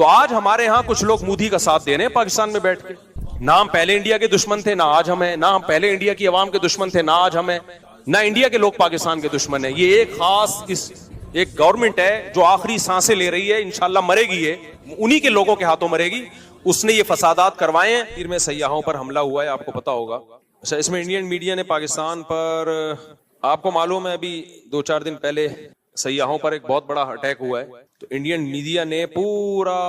تو آج ہمارے ہاں کچھ لوگ مودی کا ساتھ دے رہے ہیں پاکستان میں بیٹھ کے. نہ ہم پہلے انڈیا کے دشمن تھے نہ آج ہم ہیں, نہ ہم پہلے انڈیا کی عوام کے دشمن تھے نہ آج ہم ہیں, نہ انڈیا کے لوگ پاکستان کے دشمن ہیں. یہ ایک خاص ایک گورنمنٹ ہے جو آخری سانسیں لے رہی ہے, انشاءاللہ مرے گی, یہ انہی کے لوگوں کے ہاتھوں مرے گی. اس نے یہ فسادات کروائے ہیں. پھر میں سیاحوں پر حملہ ہوا ہے, آپ کو پتا ہوگا. اچھا, اس میں انڈین میڈیا نے پاکستان پر, آپ کو معلوم ہے ابھی 2-4 دن پہلے سیاحوں پر ایک بہت بڑا اٹیک ہوا ہے, تو انڈین میڈیا نے پورا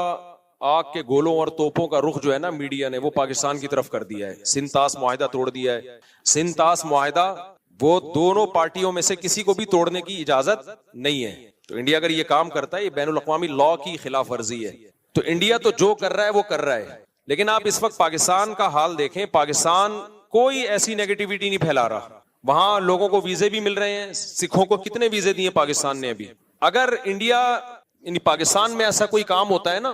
آگ کے گولوں اور توپوں کا رخ جو ہے نا میڈیا نے, وہ پاکستان کی طرف کر دیا ہے. سنتاس معاہدہ توڑ دیا ہے. سنتاس معاہدہ وہ دونوں پارٹیوں میں سے کسی کو بھی توڑنے کی اجازت نہیں ہے. تو انڈیا اگر یہ کام کرتا ہے, یہ بین الاقوامی لاء کی خلاف ورزی ہے. تو انڈیا تو جو کر رہا ہے وہ کر رہا ہے, لیکن آپ اس وقت پاکستان کا حال دیکھیں. پاکستان کوئی ایسی نیگیٹیوٹی نہیں پھیلا رہا. وہاں لوگوں کو ویزے بھی مل رہے ہیں. سکھوں کو کتنے ویزے دیے پاکستان نے ابھی. اگر انڈیا یعنی پاکستان میں ایسا کوئی کام ہوتا ہے نا,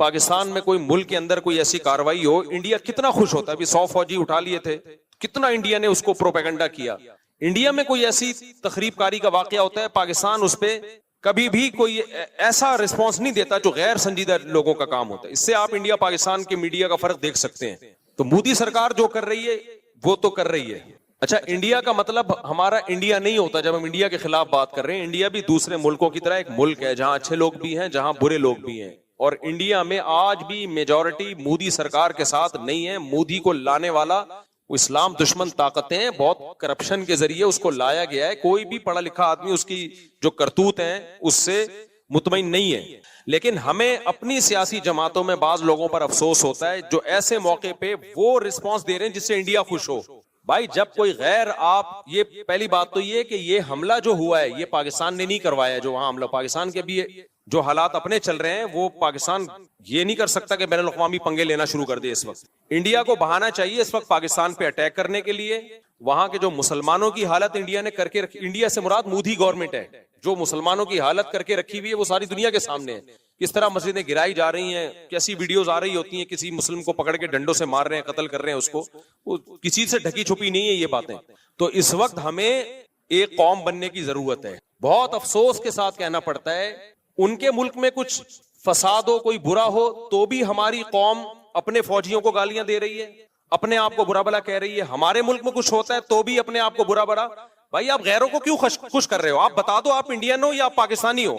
پاکستان میں کوئی ملک کے اندر کوئی ایسی کاروائی ہو, انڈیا کتنا خوش ہوتا ہے. ابھی 100 فوجی اٹھا لیے تھے, کتنا انڈیا نے اس کو پروپیگنڈا کیا. انڈیا میں کوئی ایسی تخریب کاری کا واقعہ ہوتا ہے, پاکستان اس پہ کبھی بھی کوئی ایسا رسپانس نہیں دیتا جو غیر سنجیدہ لوگوں کا کام ہوتا ہے. اس سے آپ انڈیا پاکستان کے میڈیا کا فرق دیکھ سکتے ہیں. تو مودی سرکار جو کر رہی ہے وہ تو کر رہی ہے. اچھا, انڈیا کا مطلب ہمارا انڈیا نہیں ہوتا جب ہم انڈیا کے خلاف بات کر رہے ہیں. انڈیا بھی دوسرے ملکوں کی طرح ایک ملک ہے جہاں اچھے لوگ بھی ہیں, جہاں برے لوگ بھی ہیں. اور انڈیا میں آج بھی میجورٹی مودی سرکار کے ساتھ نہیں ہے. مودی کو لانے والا وہ اسلام دشمن طاقتیں ہیں, بہت کرپشن کے ذریعے اس کو لایا گیا ہے. کوئی بھی پڑھا لکھا آدمی اس کی جو کرتوت ہیں اس سے مطمئن نہیں ہے. لیکن ہمیں اپنی سیاسی جماعتوں میں بعض لوگوں پر افسوس ہوتا ہے جو ایسے موقع پہ وہ رسپانس دے رہے ہیں جس سے انڈیا خوش ہو. بھائی جب کوئی غیر, آپ یہ پہلی بات تو یہ کہ یہ حملہ جو ہوا ہے یہ پاکستان نے نہیں کروایا. جو وہاں حملہ پاکستان کے بھی جو حالات اپنے چل رہے ہیں وہ پاکستان یہ نہیں کر سکتا کہ بین الاقوامی پنگے لینا شروع کر دے. اس وقت انڈیا کو بہانا چاہیے اس وقت پاکستان پہ اٹیک کرنے کے لیے. وہاں کے جو مسلمانوں کی حالت انڈیا نے کر کے رکھی, انڈیا سے مراد مودی گورنمنٹ ہے, جو مسلمانوں کی حالت کر کے رکھی ہوئی ہے وہ ساری دنیا کے سامنے ہے. کس طرح مسجدیں گرائی جا رہی ہیں, کیسی ویڈیوز آ رہی ہوتی ہیں, کسی مسلم کو پکڑ کے ڈنڈوں سے مار رہے ہیں, قتل کر رہے ہیں اس کو, وہ کسی سے ڈھکی چھپی نہیں ہے یہ باتیں. تو اس وقت ہمیں ایک قوم بننے کی ضرورت ہے. بہت افسوس کے ساتھ کہنا پڑتا ہے ان کے ملک میں کچھ فساد ہو, کوئی برا ہو, تو بھی ہماری قوم اپنے فوجیوں کو گالیاں دے رہی ہے, اپنے آپ کو برا بلا کہہ رہی ہے. ہمارے ملک میں کچھ ہوتا ہے تو بھی اپنے آپ کو برا بلا. بھائی آپ غیروں کو کیوں خوش کر رہے ہو؟ آپ بتا دو آپ انڈین ہو یا آپ پاکستانی ہو.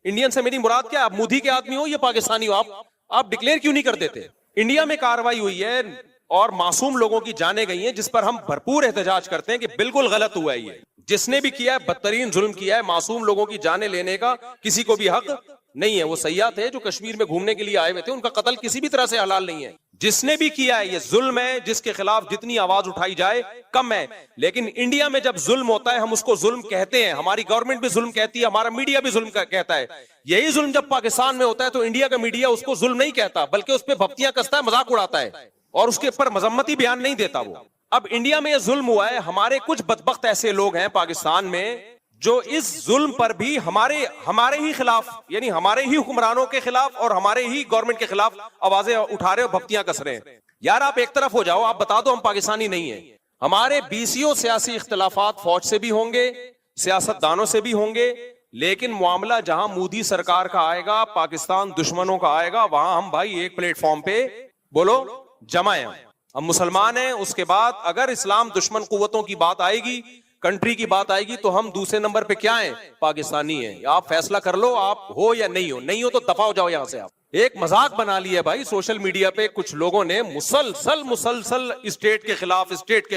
انڈین سے میری مراد کیا, آپ مودی کے آدمی ہو یا پاکستانی ہو. آپ ڈکلیئر کیوں نہیں کر دیتے؟ انڈیا میں کاروائی ہوئی ہے اور معصوم لوگوں کی جانیں گئی ہیں جس پر ہم بھرپور احتجاج کرتے ہیں کہ بالکل غلط ہوا ہے. یہ جس نے بھی کیا ہے بدترین ظلم کیا ہے. معصوم لوگوں کی جانیں لینے کا کسی کو بھی حق نہیں ہے. وہ سیاح تھے جو کشمیر میں گھومنے کے لیے آئے ہوئے تھے, ان کا قتل کسی بھی طرح سے حلال نہیں ہے. جس نے بھی کیا ہے یہ ظلم ہے, جس کے خلاف جتنی آواز اٹھائی جائے کم ہے. لیکن انڈیا میں جب ظلم ہوتا ہے ہم اس کو ظلم کہتے ہیں, ہماری گورنمنٹ بھی ظلم کہتی ہے, ہمارا میڈیا بھی ظلم کہتا ہے. یہی ظلم جب پاکستان میں ہوتا ہے تو انڈیا کا میڈیا اس کو ظلم نہیں کہتا بلکہ اس پہ بھپتیاں کستا ہے, مذاق اڑاتا ہے اور اس کے اوپر مذمتی بیان نہیں دیتا وہ. اب انڈیا میں یہ ظلم ہوا ہے, ہمارے کچھ بدبخت ایسے لوگ ہیں پاکستان میں جو اس ظلم پر بھی ہمارے ہی خلاف, یعنی ہمارے ہی حکمرانوں کے خلاف اور ہمارے ہی گورنمنٹ کے خلاف آوازیں اٹھا رہے اور بھپتیاں کس رہے ہیں. یار آپ ایک طرف ہو جاؤ, آپ بتا دو ہم پاکستانی نہیں ہیں. ہمارے 20 سیاسی اختلافات فوج سے بھی ہوں گے, سیاست دانوں سے بھی ہوں گے, لیکن معاملہ جہاں مودی سرکار کا آئے گا, پاکستان دشمنوں کا آئے گا, وہاں ہم بھائی ایک پلیٹ فارم پہ بولو جمع ہیں. ہم مسلمان ہیں. اس کے بعد اگر اسلام دشمن قوتوں کی بات آئے گی, کنٹری کی بات آئے گی, تو ہم دوسرے نمبر پہ کیا ہیں؟ پاکستانی ہیں. آپ فیصلہ کر لو, آپ ہو یا نہیں ہو. نہیں ہو تو دفع ہو جاؤ یہاں سے. آپ ایک مذاق بنا لیا بھائی سوشل میڈیا پہ کچھ لوگوں نے, مسلسل اسٹیٹ کے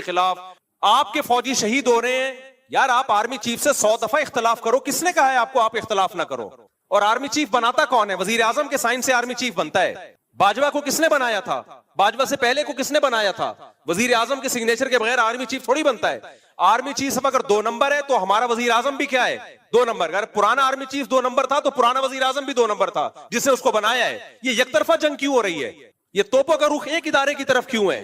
خلاف. آپ کے فوجی شہید ہو رہے ہیں. یار آپ آرمی چیف سے 100 دفعہ اختلاف کرو, کس نے کہا ہے آپ کو آپ اختلاف نہ کرو؟ اور آرمی چیف بناتا کون ہے؟ وزیر اعظم کے سائن سے آرمی چیف بنتا ہے. باجوہ کو کس نے بنایا تھا؟ باجوہ سے پہلے کو کس نے بنایا تھا؟ وزیر اعظم کے سگنیچر کے بغیر آرمی چیف تھوڑی بنتا ہے. آرمی چیف اگر 2 نمبر ہے تو ہمارا وزیر اعظم بھی کیا ہے؟ 2 نمبر. اگر پرانا آرمی چیف 2 نمبر تھا تو پرانا وزیر اعظم بھی 2 نمبر تھا جس نے اس کو بنایا ہے. یہ یک طرفہ جنگ کیوں ہو رہی ہے؟ یہ توپوں کا رخ ایک ادارے کی طرف کیوں ہے؟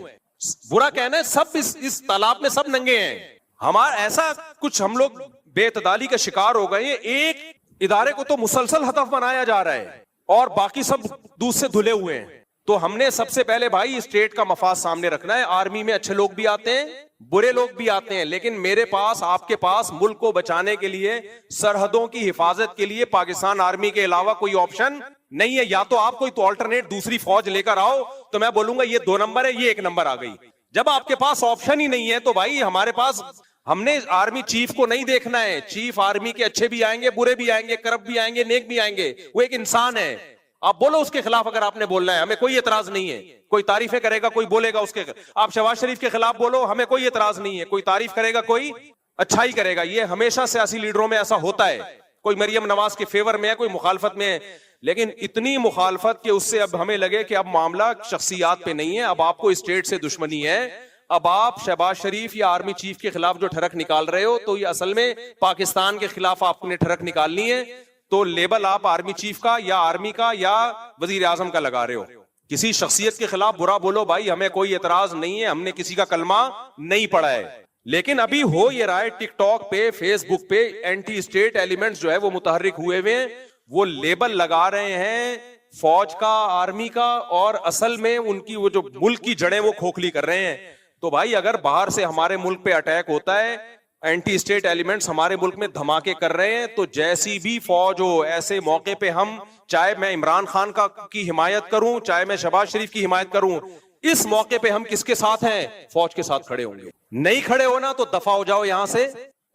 برا کہنا ہے, سب اس تالاب میں سب ننگے ہیں. ہمارا ایسا کچھ ہم لوگ بے اعتدالی کا شکار ہو گئے ہیں. ایک ادارے کو تو مسلسل ہدف بنایا جا رہا ہے اور باقی سب دودھ سے دھلے ہوئے ہیں. تو ہم نے سب سے پہلے بھائی اسٹیٹ کا مفاد سامنے رکھنا ہے. آرمی میں اچھے لوگ بھی آتے ہیں, برے لوگ بھی آتے ہیں, لیکن میرے پاس, آپ کے پاس ملک کو بچانے کے لیے, سرحدوں کی حفاظت کے لیے پاکستان آرمی کے علاوہ کوئی آپشن نہیں ہے. یا تو آپ کوئی تو آلٹرنیٹ دوسری فوج لے کر آؤ, تو میں بولوں گا یہ 2 نمبر ہے, یہ 1 نمبر آ گئی. جب آپ کے پاس آپشن ہی نہیں ہے تو بھائی ہمارے پاس, ہم نے آرمی چیف کو نہیں دیکھنا ہے. چیف آرمی کے اچھے بھی آئیں گے, برے بھی آئیں گے, کرپٹ بھی آئیں گے, نیک بھی آئیں گے. وہ ایک انسان ہے. آپ بولو اس کے خلاف اگر آپ نے بولنا ہے, ہمیں کوئی اعتراض نہیں ہے. کوئی تعریفیں کرے گا, کوئی بولے گا اس کے. آپ شہباز شریف کے خلاف بولو, ہمیں کوئی اعتراض نہیں ہے. کوئی تعریف کرے گا, کوئی اچھائی کرے گا. یہ ہمیشہ سیاسی لیڈروں میں ایسا ہوتا ہے. کوئی مریم نواز کے فیور میں ہے, کوئی مخالفت میں ہے, لیکن اتنی مخالفت کہ اس سے اب ہمیں لگے کہ اب معاملہ شخصیات پہ نہیں ہے, اب آپ کو اسٹیٹ سے دشمنی ہے. اب آپ شہباز شریف یا آرمی چیف کے خلاف جو ٹھڑک نکال رہے ہو, تو یہ اصل میں پاکستان کے خلاف آپ نے ٹھڑک نکالنی ہے. تو لیبل آپ آرمی چیف کا یا آرمی کا یا وزیر اعظم کا لگا رہے ہو. کسی شخصیت کے خلاف برا بولو بھائی, ہمیں کوئی اعتراض نہیں ہے, ہم نے کسی کا کلمہ نہیں پڑھا ہے. لیکن ابھی ہو یہ رہا ہے ٹک ٹاک پہ, فیس بک پہ اینٹی اسٹیٹ ایلیمنٹس جو ہے وہ متحرک ہوئے ہوئے ہیں. وہ لیبل لگا رہے ہیں فوج کا, آرمی کا, اور اصل میں ان کی وہ جو ملک کی جڑیں وہ کھوکھلی کر رہے ہیں. تو بھائی اگر باہر سے ہمارے ملک پہ اٹیک ہوتا ہے, اینٹی اسٹیٹ ایلیمنٹس ہمارے ملک میں دھماکے کر رہے ہیں, تو جیسی بھی فوج ہو, ایسے موقع پہ ہم, چاہے میں عمران خان کی حمایت کروں, چاہے میں شہباز شریف کی حمایت کروں, اس موقع پہ ہم کس کے ساتھ ہیں؟ فوج کے ساتھ کھڑے ہوں گے. نہیں کھڑے ہونا تو دفع ہو جاؤ یہاں سے,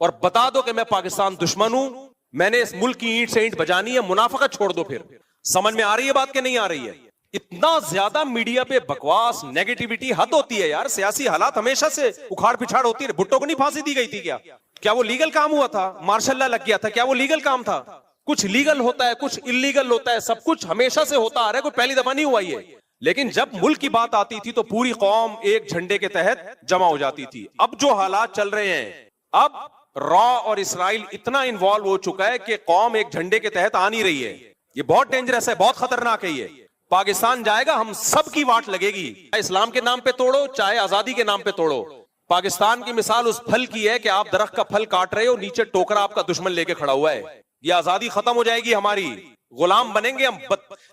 اور بتا دو کہ میں پاکستان دشمن ہوں, میں نے اس ملک کی اینٹ سے اینٹ بجانی ہے. منافقت چھوڑ دو. پھر سمجھ میں آ رہی ہے بات کہ نہیں آ رہی ہے؟ اتنا زیادہ میڈیا پہ بکواس, نیگیٹیوٹی حد ہوتی ہے یار. سیاسی حالات ہمیشہ سے اکھاڑ پچھاڑ ہوتی ہے. بھٹو کو نہیں پھانسی دی گئی تھی کیا وہ لیگل کام ہوا تھا؟ مارشل لا لگ گیا تھا, کیا وہ لیگل کام تھا؟ کچھ لیگل ہوتا ہے, کچھ انلیگل ہوتا ہے, سب کچھ ہمیشہ سے ہوتا آ رہا ہے, کوئی پہلی دفعہ نہیں ہوا یہ. لیکن جب ملک کی بات آتی تھی تو پوری قوم ایک جھنڈے کے تحت جمع ہو جاتی تھی. اب جو حالات چل رہے ہیں, اب را اور اسرائیل اتنا انوالو ہو چکا ہے کہ قوم ایک جھنڈے کے تحت آ نہیں رہی ہے. یہ بہت ڈینجرس ہے, بہت خطرناک ہے. یہ پاکستان جائے گا, ہم سب کی واٹ لگے گی. چاہے اسلام کے نام پہ توڑو, چاہے آزادی کے نام پہ توڑو. پاکستان کی مثال اس پھل کی ہے کہ آپ درخت کا پھل کاٹ رہے ہو, نیچے ٹوکرا آپ کا دشمن لے کے کھڑا ہوا ہے. یہ آزادی ختم ہو جائے گی ہماری, غلام بنیں گے ہم.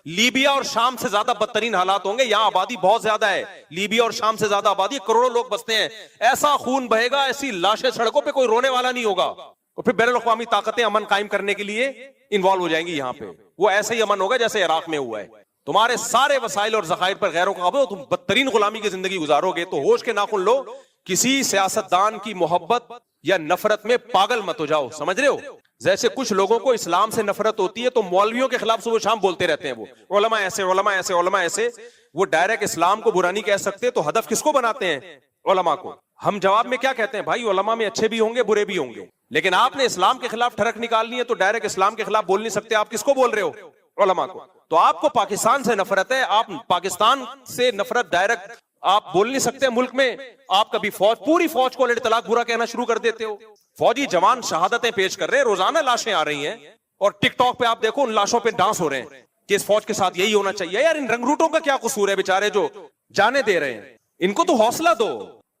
لیبیا اور شام سے زیادہ بدترین حالات ہوں گے. یہاں آبادی بہت زیادہ ہے, لیبیا اور شام سے زیادہ آبادی, کروڑوں لوگ بستے ہیں. ایسا خون بہے گا, ایسی لاشیں سڑکوں پہ, کوئی رونے والا نہیں ہوگا. اور پھر بین الاقوامی طاقتیں امن قائم کرنے کے لیے انوالو ہو جائیں گی یہاں پہ. وہ ایسے ہی امن ہوگا جیسے عراق میں ہوا ہے. تمہارے سارے وسائل اور ذخائر پر غیروں کا قبضہ ہو, تم بدترین غلامی کی زندگی گزارو گے. تو ہوش کے ناخن لو, کسی سیاستدان کی محبت یا نفرت میں پاگل مت ہو جاؤ. سمجھ رہے ہو؟ جیسے کچھ لوگوں کو اسلام سے نفرت ہوتی ہے تو مولویوں کے خلاف صبح شام بولتے رہتے ہیں, وہ علماء ایسے, علماء ایسے, علماء ایسے. وہ ڈائریکٹ اسلام کو برا نہیں کہہ سکتے, تو ہدف کس کو بناتے ہیں؟ علماء کو. ہم جواب میں کیا کہتے ہیں؟ بھائی علماء میں اچھے بھی ہوں گے, برے بھی ہوں گے, لیکن آپ نے اسلام کے خلاف ٹھڑک نکالنی ہے تو ڈائریکٹ اسلام کے خلاف بول نہیں سکتے. آپ کس کو بول رہے ہو؟ علماء کو. تو آپ کو پاکستان سے نفرت ہے, آپ پاکستان سے نفرت ڈائریکٹ آپ بول نہیں سکتے ملک میں. آپ کبھی فوج, پوری فوج کو اطلاق برا کہنا شروع کر دیتے ہو. فوجی جوان شہادتیں پیش کر رہے ہیں, روزانہ لاشیں آ رہی ہیں, اور ٹک ٹاک پہ آپ دیکھو ان لاشوں پہ ڈانس ہو رہے ہیں کہ اس فوج کے ساتھ یہی ہونا چاہیے. یار ان رنگ روٹوں کا کیا قصور ہے بیچارے جو جانے دے رہے ہیں؟ ان کو تو حوصلہ دو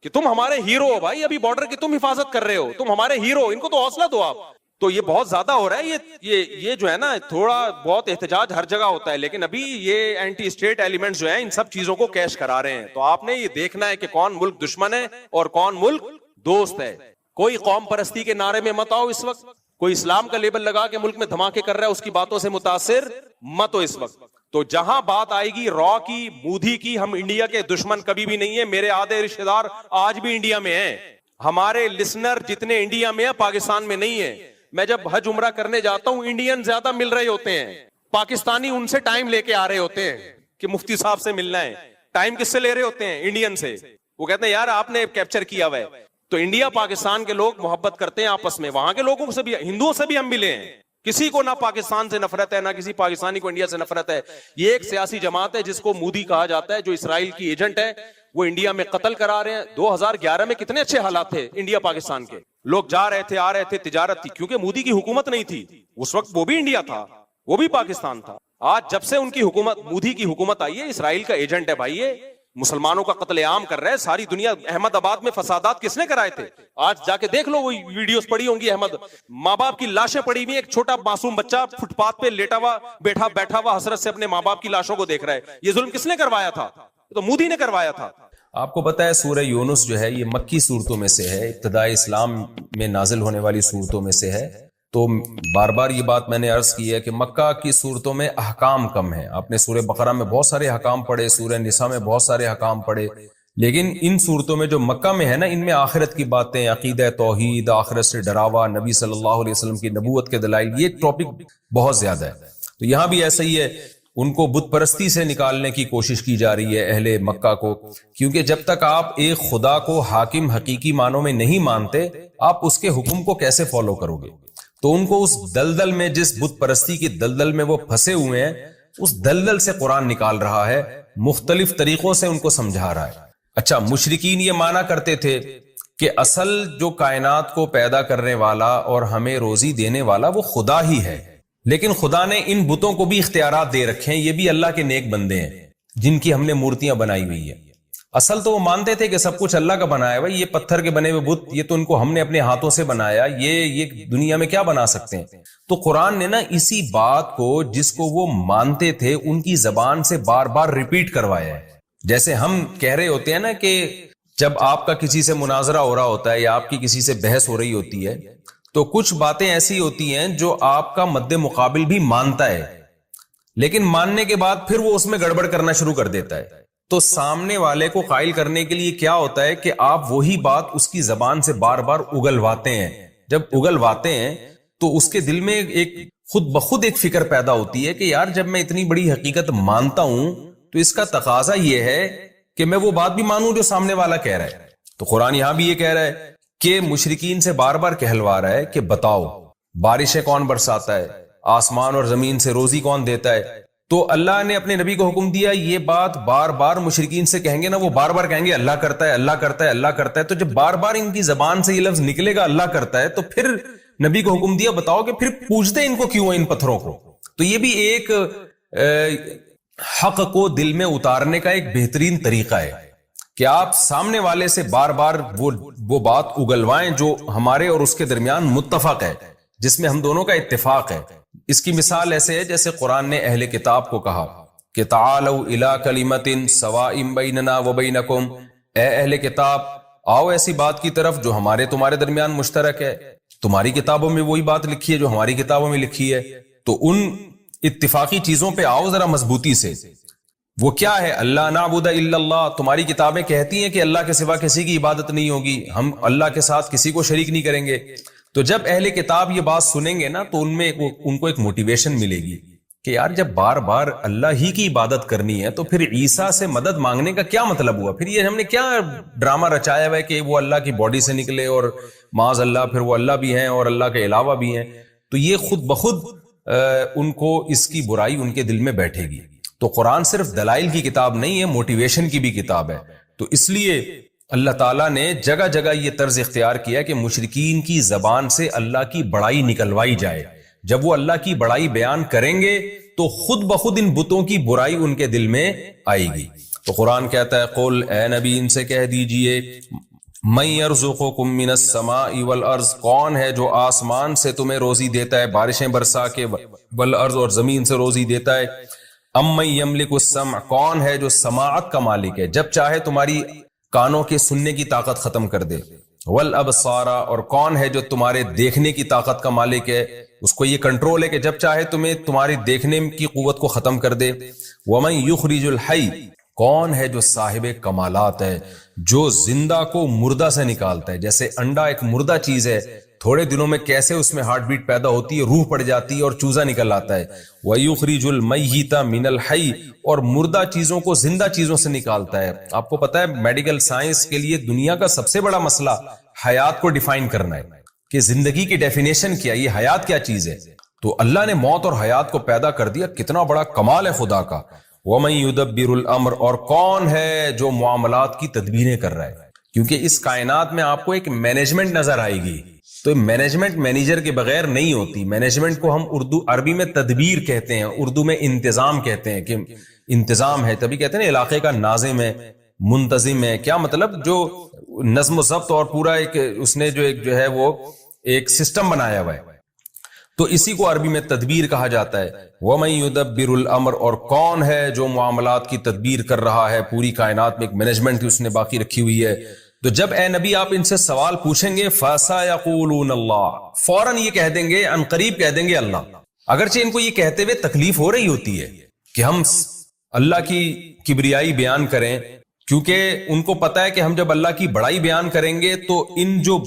کہ تم ہمارے ہیرو ہو بھائی, ابھی بارڈر کی تم حفاظت کر رہے ہو, تم ہمارے ہیرو, ان کو تو حوصلہ دو آپ. تو یہ بہت زیادہ ہو رہا ہے. یہ جو ہے نا, تھوڑا بہت احتجاج ہر جگہ ہوتا ہے, لیکن ابھی یہ اینٹی اسٹیٹ ایلیمنٹس جو ہیں ان سب چیزوں کو کیش کرا رہے ہیں. تو آپ نے یہ دیکھنا ہے کہ کون ملک دشمن ہے اور کون ملک دوست ہے. کوئی قوم پرستی کے نعرے میں مت آؤ اس وقت, کوئی اسلام کا لیبل لگا کے ملک میں دھماکے کر رہا ہے اس کی باتوں سے متاثر مت ہو اس وقت. تو جہاں بات آئے گی را کی, مودی کی, ہم انڈیا کے دشمن کبھی بھی نہیں ہے. میرے آدھے رشتہ دار آج بھی انڈیا میں ہیں, ہمارے لسنر جتنے انڈیا میں ہیں پاکستان میں نہیں ہیں. میں جب حج عمرہ کرنے جاتا ہوں, انڈین زیادہ مل رہے ہوتے ہیں, پاکستانی ان سے ٹائم لے کے آ رہے ہوتے ہیں کہ مفتی صاحب سے ملنا ہے. ٹائم کس سے لے رہے ہوتے ہیں؟ انڈین سے. وہ کہتے ہیں یار آپ نے کیپچر کیا ہوا ہے. تو انڈیا پاکستان کے لوگ محبت کرتے ہیں آپس میں, وہاں کے لوگوں سے بھی, ہندوؤں سے بھی ہم ملے ہیں. کسی کو نہ پاکستان سے نفرت ہے, نہ کسی پاکستانی کو انڈیا سے نفرت ہے. یہ ایک سیاسی جماعت ہے جس کو مودی کہا جاتا ہے, جو اسرائیل کی ایجنٹ ہے. وہ انڈیا میں قتل کرا رہے ہیں. 2011 میں کتنے اچھے حالات تھے انڈیا پاکستان کے, لوگ جا رہے تھے, آ رہے تھے, تجارت تھی, کیونکہ مودی کی حکومت نہیں تھی اس وقت. وہ بھی انڈیا تھا, وہ بھی پاکستان تھا. آج جب سے ان کی حکومت, مودی کی حکومت آئی ہے, اسرائیل کا ایجنٹ ہے بھائی. مسلمانوں کا قتل عام کر رہا ہے ساری دنیا. احمد آباد میں فسادات کس نے کرائے تھے؟ آج جا کے دیکھ لو, وہ ویڈیوز پڑی ہوں گی. احمد ماں باپ کی لاشیں پڑی ہوئی, ایک چھوٹا معصوم بچہ فٹ پاتھ پہ لیٹا ہوا بیٹھا ہوا حسرت سے اپنے ماں باپ کی لاشوں کو دیکھ رہا ہے. یہ ظلم کس نے کروایا تھا؟ تو مودی نے کروایا تھا. آپ کو پتا ہے سورہ یونس جو ہے یہ مکی صورتوں میں سے ہے, ابتدائی اسلام میں نازل ہونے والی صورتوں میں سے ہے. تو بار بار یہ بات میں نے عرض کی ہے کہ مکہ کی صورتوں میں احکام کم ہیں. آپ نے سورہ بقرہ میں بہت سارے احکام پڑھے, سورہ نساء میں بہت سارے احکام پڑھے, لیکن ان صورتوں میں جو مکہ میں ہے نا, ان میں آخرت کی باتیں, عقیدہ توحید, آخرت سے ڈراوا, نبی صلی اللہ علیہ وسلم کی نبوت کے دلائل, یہ ٹاپک بہت زیادہ ہے. تو یہاں بھی ایسا ہی ہے, ان کو بت پرستی سے نکالنے کی کوشش کی جا رہی ہے اہل مکہ کو, کیونکہ جب تک آپ ایک خدا کو حاکم حقیقی معنوں میں نہیں مانتے, آپ اس کے حکم کو کیسے فالو کرو گے؟ تو ان کو اس دلدل میں, جس بت پرستی کی دلدل میں وہ پھنسے ہوئے ہیں, اس دلدل سے قرآن نکال رہا ہے, مختلف طریقوں سے ان کو سمجھا رہا ہے. اچھا, مشرکین یہ مانا کرتے تھے کہ اصل جو کائنات کو پیدا کرنے والا اور ہمیں روزی دینے والا وہ خدا ہی ہے, لیکن خدا نے ان بتوں کو بھی اختیارات دے رکھے ہیں, یہ بھی اللہ کے نیک بندے ہیں جن کی ہم نے مورتیاں بنائی ہوئی ہیں. اصل تو وہ مانتے تھے کہ سب کچھ اللہ کا بنایا ہوا, یہ پتھر کے بنے ہوئے بت, یہ تو ان کو ہم نے اپنے ہاتھوں سے بنایا, یہ دنیا میں کیا بنا سکتے ہیں. تو قرآن نے نا اسی بات کو, جس کو وہ مانتے تھے, ان کی زبان سے بار بار ریپیٹ کروایا ہے. جیسے ہم کہہ رہے ہوتے ہیں نا کہ جب آپ کا کسی سے مناظرہ ہو رہا ہوتا ہے یا آپ کی کسی سے بحث ہو رہی ہوتی ہے, تو کچھ باتیں ایسی ہوتی ہیں جو آپ کا مد مقابل بھی مانتا ہے, لیکن ماننے کے بعد پھر وہ اس میں گڑبڑ کرنا شروع کر دیتا ہے. تو سامنے والے کو قائل کرنے کے لیے کیا ہوتا ہے کہ آپ وہی بات اس کی زبان سے بار بار اگلواتے ہیں. جب اگلواتے ہیں تو اس کے دل میں ایک خود بخود ایک فکر پیدا ہوتی ہے کہ یار جب میں اتنی بڑی حقیقت مانتا ہوں تو اس کا تقاضا یہ ہے کہ میں وہ بات بھی مانوں جو سامنے والا کہہ رہا ہے. تو قرآن یہاں بھی یہ کہہ رہا ہے کہ مشرکین سے بار بار کہلوا رہا ہے کہ بتاؤ بارشیں کون برساتا ہے, آسمان اور زمین سے روزی کون دیتا ہے. تو اللہ نے اپنے نبی کو حکم دیا, یہ بات بار بار مشرکین سے کہیں گے نا, وہ بار بار کہیں گے اللہ کرتا ہے, اللہ کرتا ہے, اللہ کرتا ہے. تو جب بار بار ان کی زبان سے یہ لفظ نکلے گا اللہ کرتا ہے, تو پھر نبی کو حکم دیا بتاؤ کہ پھر پوچھتے ان کو کیوں ہے ان پتھروں کو. تو یہ بھی ایک حق کو دل میں اتارنے کا ایک بہترین طریقہ ہے کہ آپ سامنے والے سے بار بار وہ بات اگلوائیں جو ہمارے اور اس کے درمیان متفق ہے, جس میں ہم دونوں کا اتفاق ہے. اس کی مثال ایسے ہے جیسے قرآن نے اہل کتاب کو کہا کہ تعالوا الی کلمۃ سواء بیننا وبینکم, اے اہل کتاب آؤ ایسی بات کی طرف جو ہمارے تمہارے درمیان مشترک ہے. تمہاری کتابوں میں وہی بات لکھی ہے جو ہماری کتابوں میں لکھی ہے, تو ان اتفاقی چیزوں پہ آؤ ذرا مضبوطی سے. وہ کیا ہے؟ اللہ نعبد الا اللہ, تمہاری کتابیں کہتی ہیں کہ اللہ کے سوا کسی کی عبادت نہیں ہوگی, ہم اللہ کے ساتھ کسی کو شریک نہیں کریں گے. تو جب اہل کتاب یہ بات سنیں گے نا تو ان کو ایک موٹیویشن ملے گی کہ یار جب بار بار اللہ ہی کی عبادت کرنی ہے تو پھر عیسیٰ سے مدد مانگنے کا کیا مطلب ہوا؟ پھر یہ ہم نے کیا ڈرامہ رچایا ہوا ہے کہ وہ اللہ کی باڈی سے نکلے اور معاذ اللہ پھر وہ اللہ بھی ہیں اور اللہ کے علاوہ بھی ہیں. تو یہ خود بخود ان کو اس کی برائی ان کے دل میں بیٹھے گی. تو قرآن صرف دلائل کی کتاب نہیں ہے, موٹیویشن کی بھی کتاب ہے. تو اس لیے اللہ تعالیٰ نے جگہ جگہ یہ طرز اختیار کیا کہ مشرکین کی زبان سے اللہ کی بڑائی نکلوائی جائے. جب وہ اللہ کی بڑائی بیان کریں گے تو خود بخود ان بتوں کی برائی ان کے دل میں آئے گی. تو قرآن کہتا ہے قل, اے نبی ان سے کہہ دیجئے, من یرزقکم من السماء والارض, کون ہے جو آسمان سے تمہیں روزی دیتا ہے بارشیں برسا کے, والارض اور زمین سے روزی دیتا ہے. امن یملک السمع, کون ہے جو سماعت کا مالک ہے, جب چاہے تمہاری کانوں کے سننے کی طاقت ختم کر دے. والابصار, اور کون ہے جو تمہارے دیکھنے کی طاقت کا مالک ہے, اس کو یہ کنٹرول ہے کہ جب چاہے تمہیں تمہاری دیکھنے کی قوت کو ختم کر دے. ومن یخرج الحی, کون ہے جو صاحب کمالات ہے, جو زندہ کو مردہ سے نکالتا ہے. جیسے انڈا ایک مردہ چیز ہے, تھوڑے دنوں میں کیسے اس میں ہارٹ بیٹ پیدا ہوتی ہے, روح پڑ جاتی ہے اور چوزا نکل آتا ہے. وَيُخْرِجُ الْمَيِّتَ مِنَ الْحَيِّ, اور مردہ چیزوں کو زندہ چیزوں سے نکالتا ہے. آپ کو پتا ہے میڈیکل سائنس کے لیے دنیا کا سب سے بڑا مسئلہ حیات کو ڈیفائن کرنا ہے کہ زندگی کی ڈیفینیشن کیا, یہ حیات کیا چیز ہے. تو اللہ نے موت اور حیات کو پیدا کر دیا, کتنا بڑا کمال ہے خدا کا. وَمَن يُدَبِّرُ الْأَمْرَ, اور کون ہے جو معاملات کی تدبیریں کر رہا ہے, کیونکہ اس کائنات میں آپ کو ایک مینجمنٹ نظر آئے گی. تو مینجمنٹ مینیجر کے بغیر نہیں ہوتی. مینجمنٹ کو ہم عربی میں تدبیر کہتے ہیں, اردو میں انتظام کہتے ہیں کہ انتظام ہے, تبھی کہتے ہیں نا علاقے کا ناظم ہے, منتظم ہے. کیا مطلب؟ جو نظم و ضبط اور پورا ایک اس نے جو ہے وہ ایک سسٹم بنایا ہوا ہے. تو اسی کو عربی میں تدبیر کہا جاتا ہے. وَمَن يُدَبِّرُ الْأَمْرَ، اور کون ہے جو معاملات کی تدبیر کر رہا ہے؟ پوری کائنات میں ایک مینجمنٹ اس نے باقی رکھی ہوئی ہے. تو جب اے نبی آپ ان سے سوال پوچھیں گے فَسَيَقُولُونَ اللَّهُ، فوراً یہ کہہ دیں گے، ان قریب کہہ دیں گے اللہ. اگرچہ ان کو یہ کہتے ہوئے تکلیف ہو رہی ہوتی ہے کہ ہم اللہ کی کبریائی بیان کریں، کیونکہ ان کو پتا ہے کہ ہم جب اللہ کی بڑائی بیان کریں گے تو ان جو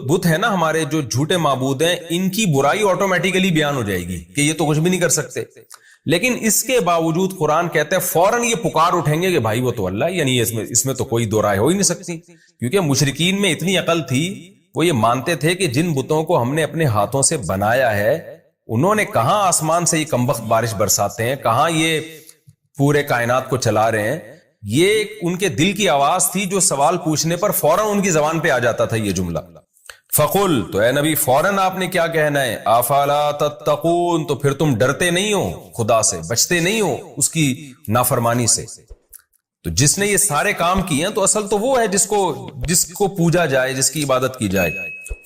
بت ہے نا ہمارے جو جھوٹے معبود ہیں، ان کی برائی آٹومیٹیکلی بیان ہو جائے گی کہ یہ تو کچھ بھی نہیں کر سکتے. لیکن اس کے باوجود قرآن کہتا ہے فوراً یہ پکار اٹھیں گے کہ بھائی وہ تو اللہ ہے، یعنی اس میں تو کوئی دو رائے ہو ہی نہیں سکتی. کیونکہ مشرکین میں اتنی عقل تھی، وہ یہ مانتے تھے کہ جن بتوں کو ہم نے اپنے ہاتھوں سے بنایا ہے، انہوں نے کہاں آسمان سے یہ کمبخت بارش برساتے ہیں، کہاں یہ پورے کائنات کو چلا رہے ہیں. یہ ان کے دل کی آواز تھی جو سوال پوچھنے پر فوراً ان کی زبان پہ آ جاتا تھا یہ جملہ. فقل، تو اے نبی فوراً آپ نے کیا کہنا ہے؟ افلا تتقون، تو پھر تم ڈرتے نہیں ہو خدا سے، بچتے نہیں ہو اس کی نافرمانی سے. تو جس نے یہ سارے کام کیے ہیں تو اصل تو وہ ہے جس کو پوجا جائے، جس کی عبادت کی جائے.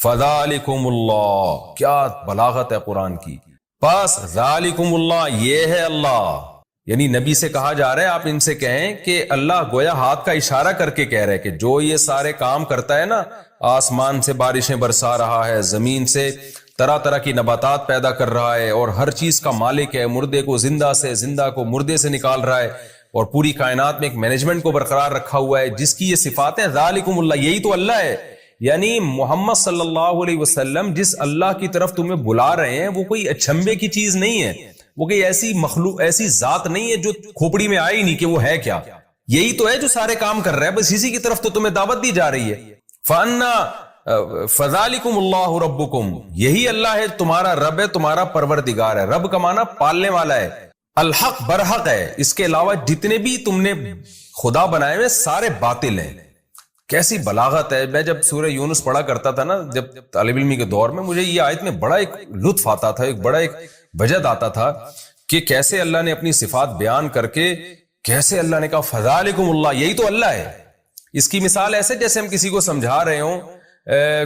فذالکم اللہ، کیا بلاغت ہے قرآن کی. پس ذالکم اللہ، یہ ہے اللہ. یعنی نبی سے کہا جا رہا ہے آپ ان سے کہیں کہ اللہ گویا ہاتھ کا اشارہ کر کے کہہ رہے کہ جو یہ سارے کام کرتا ہے نا، آسمان سے بارشیں برسا رہا ہے، زمین سے طرح طرح کی نباتات پیدا کر رہا ہے، اور ہر چیز کا مالک ہے، مردے کو زندہ سے، زندہ کو مردے سے نکال رہا ہے، اور پوری کائنات میں ایک مینجمنٹ کو برقرار رکھا ہوا ہے، جس کی یہ صفاتیں ذالکم اللہ، یہی تو اللہ ہے. یعنی محمد صلی اللہ علیہ وسلم جس اللہ کی طرف تمہیں بلا رہے ہیں وہ کوئی اچھمبے کی چیز نہیں ہے، وہ کوئی ایسی مخلوق، ایسی ذات نہیں ہے جو کھوپڑی میں آئی نہیں کہ وہ ہے کیا. یہی تو ہے جو سارے کام کر رہا ہے، بس اسی کی طرف تو تمہیں دعوت دی جا رہی ہے. فَذَلِكُمُ اللَّهُ رَبُّكُمْ، یہی اللہ ہے، تمہارا رب ہے، تمہارا پروردگار ہے. رب کا معنی پالنے والا ہے، الحق برحق ہے. اس کے علاوہ جتنے بھی تم نے خدا بنائے ہوئے سارے باطل ہیں. کیسی بلاغت ہے. میں جب سورہ یونس پڑھا کرتا تھا نا جب طالب علمی کے دور میں، مجھے یہ آیت میں بڑا ایک لطف آتا تھا، ایک بڑا ایک وجد آتا تھا کہ کیسے اللہ نے اپنی صفات بیان کر کے کیسے اللہ نے کہا فذالکم اللہ، یہی تو اللہ ہے. اس کی مثال ایسے جیسے ہم کسی کو سمجھا رہے ہوں،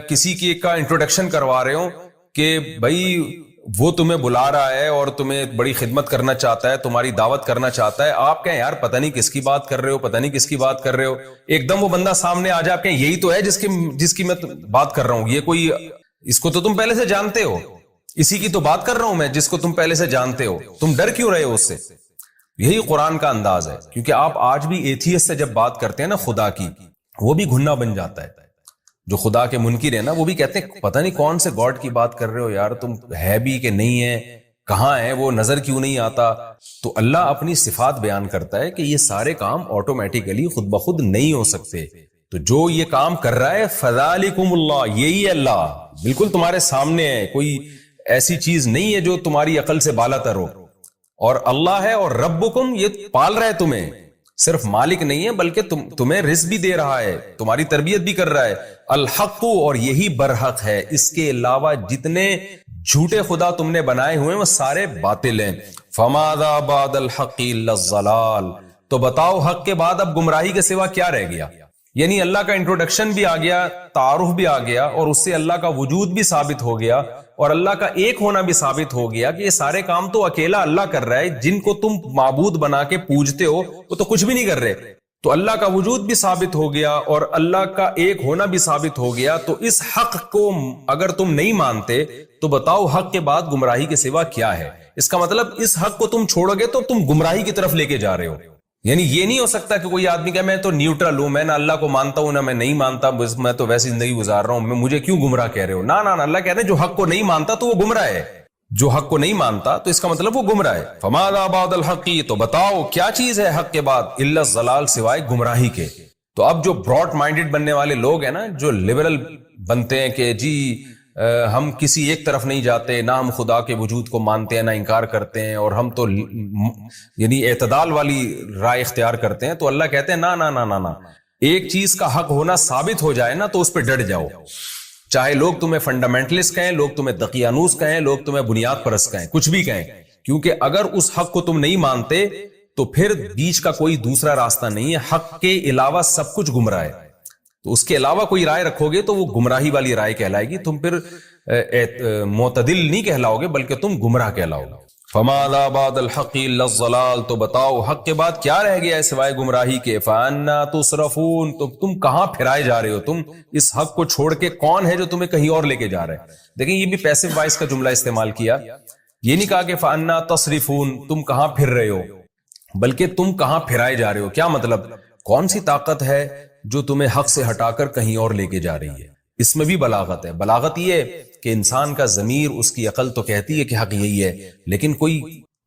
کسی کی کا انٹروڈکشن کروا رہے ہوں کہ بھائی وہ تمہیں بلا رہا ہے اور تمہیں بڑی خدمت کرنا چاہتا ہے، تمہاری دعوت کرنا چاہتا ہے. آپ کہیں یار پتہ نہیں کس کی بات کر رہے ہو، پتہ نہیں کس کی بات کر رہے ہو. ایک دم وہ بندہ سامنے آ جائے، آپ کہیں یہی تو ہے جس کی میں بات کر رہا ہوں. یہ کوئی، اس کو تو تم پہلے سے جانتے ہو، اسی کی تو بات کر رہا ہوں میں جس کو تم پہلے سے جانتے ہو. تم ڈر کیوں رہے ہو اس سے؟ یہی قرآن کا انداز ہے. کیونکہ آپ آج بھی ایتھیسٹ سے جب بات کرتے ہیں نا خدا کی، وہ بھی گھننا بن جاتا ہے. جو خدا کے منکر ہیں نا، وہ بھی کہتے ہیں پتہ نہیں کون سے گاڈ کی بات کر رہے ہو یار، تم ہے بھی کہ نہیں ہے، کہاں ہے وہ، نظر کیوں نہیں آتا. تو اللہ اپنی صفات بیان کرتا ہے کہ یہ سارے کام آٹومیٹیکلی خود بخود نہیں ہو سکتے. تو جو یہ کام کر رہا ہے فذالکم اللہ، یہی اللہ بالکل تمہارے سامنے ہے. کوئی ایسی چیز نہیں ہے جو تمہاری عقل سے بالا تر ہو. اور اللہ ہے، اور ربکم، یہ پال رہا ہے تمہیں، صرف مالک نہیں ہے بلکہ تمہیں رزق بھی دے رہا ہے، تمہاری تربیت بھی کر رہا ہے. الحق، اور یہی برحق ہے. اس کے علاوہ جتنے جھوٹے خدا تم نے بنائے ہوئے ہیں وہ سارے باطل ہیں. فماذا بعد الحق الا الضلال، تو بتاؤ حق کے بعد اب گمراہی کے سوا کیا رہ گیا. یعنی اللہ کا انٹروڈکشن بھی آ گیا، تعارف بھی آ گیا، اور اس سے اللہ کا وجود بھی ثابت ہو گیا، اور اللہ کا ایک ہونا بھی ثابت ہو گیا کہ یہ سارے کام تو اکیلا اللہ کر رہا ہے. جن کو تم معبود بنا کے پوجتے ہو وہ تو کچھ بھی نہیں کر رہے. تو اللہ کا وجود بھی ثابت ہو گیا اور اللہ کا ایک ہونا بھی ثابت ہو گیا. تو اس حق کو اگر تم نہیں مانتے تو بتاؤ حق کے بعد گمراہی کے سوا کیا ہے. اس کا مطلب اس حق کو تم چھوڑو گے تو تم گمراہی کی طرف لے کے جا رہے ہو. یعنی یہ نہیں ہو سکتا کہ کوئی آدمی کہ میں تو نیوٹرل ہوں، میں نہ اللہ کو مانتا ہوں نہ میں نہیں مانتا، بس میں تو ویسی زندگی گزار رہا ہوں، مجھے کیوں گمراہ کہہ رہے ہو. نہ اللہ کہہ رہے ہیں جو حق کو نہیں مانتا تو وہ گمراہ ہے. جو حق کو نہیں مانتا تو اس کا مطلب وہ گمراہ ہے. فماذا بعد الحق، تو بتاؤ کیا چیز ہے حق کے بعد، الا الضلال، سوائے گمراہی کے. تو اب جو براڈ مائنڈڈ بننے والے لوگ ہیں نا، جو لبرل بنتے ہیں کہ جی ہم کسی ایک طرف نہیں جاتے، نہ ہم خدا کے وجود کو مانتے ہیں نہ انکار کرتے ہیں، اور ہم تو یعنی اعتدال والی رائے اختیار کرتے ہیں. تو اللہ کہتے ہیں نہ، ایک چیز کا حق ہونا ثابت ہو جائے نا تو اس پہ ڈٹ جاؤ. چاہے لوگ تمہیں فنڈامنٹلسٹ کہیں، لوگ تمہیں دقیانوس کہیں، لوگ تمہیں بنیاد پرست کہیں، کچھ بھی کہیں، کیونکہ اگر اس حق کو تم نہیں مانتے تو پھر بیچ کا کوئی دوسرا راستہ نہیں ہے، حق کے علاوہ سب کچھ گمراہ ہے، تو اس کے علاوہ کوئی رائے رکھو گے تو وہ گمراہی والی رائے کہلائے گی، تم پھر معتدل نہیں کہلاؤ گے بلکہ تم گمراہ کہلاؤ گے۔ فماذا بعد الحق الا الضلال، تو بتاؤ حق کے بعد کیا رہ گیا ہے سوائے گمراہی کے؟ فانا تصرفون، تو تم کہاں پھرائے جا رہے ہو؟ تم اس حق کو چھوڑ کے کون ہے جو تمہیں کہیں اور لے کے جا رہا ہے؟ دیکھیں یہ بھی پیسو وائس کا جملہ استعمال کیا، یہ نہیں کہا کہ فانا تصرفون تم کہاں پھر رہے ہو، بلکہ تم کہاں پھرائے جا رہے ہو۔ کیا مطلب؟ کون سی طاقت ہے جو تمہیں حق سے ہٹا کر کہیں اور لے کے جا رہی ہے؟ اس میں بھی بلاغت ہے۔ بلاغت یہ کہ انسان کا ضمیر، اس کی عقل تو کہتی ہے کہ حق یہی ہے، لیکن کوئی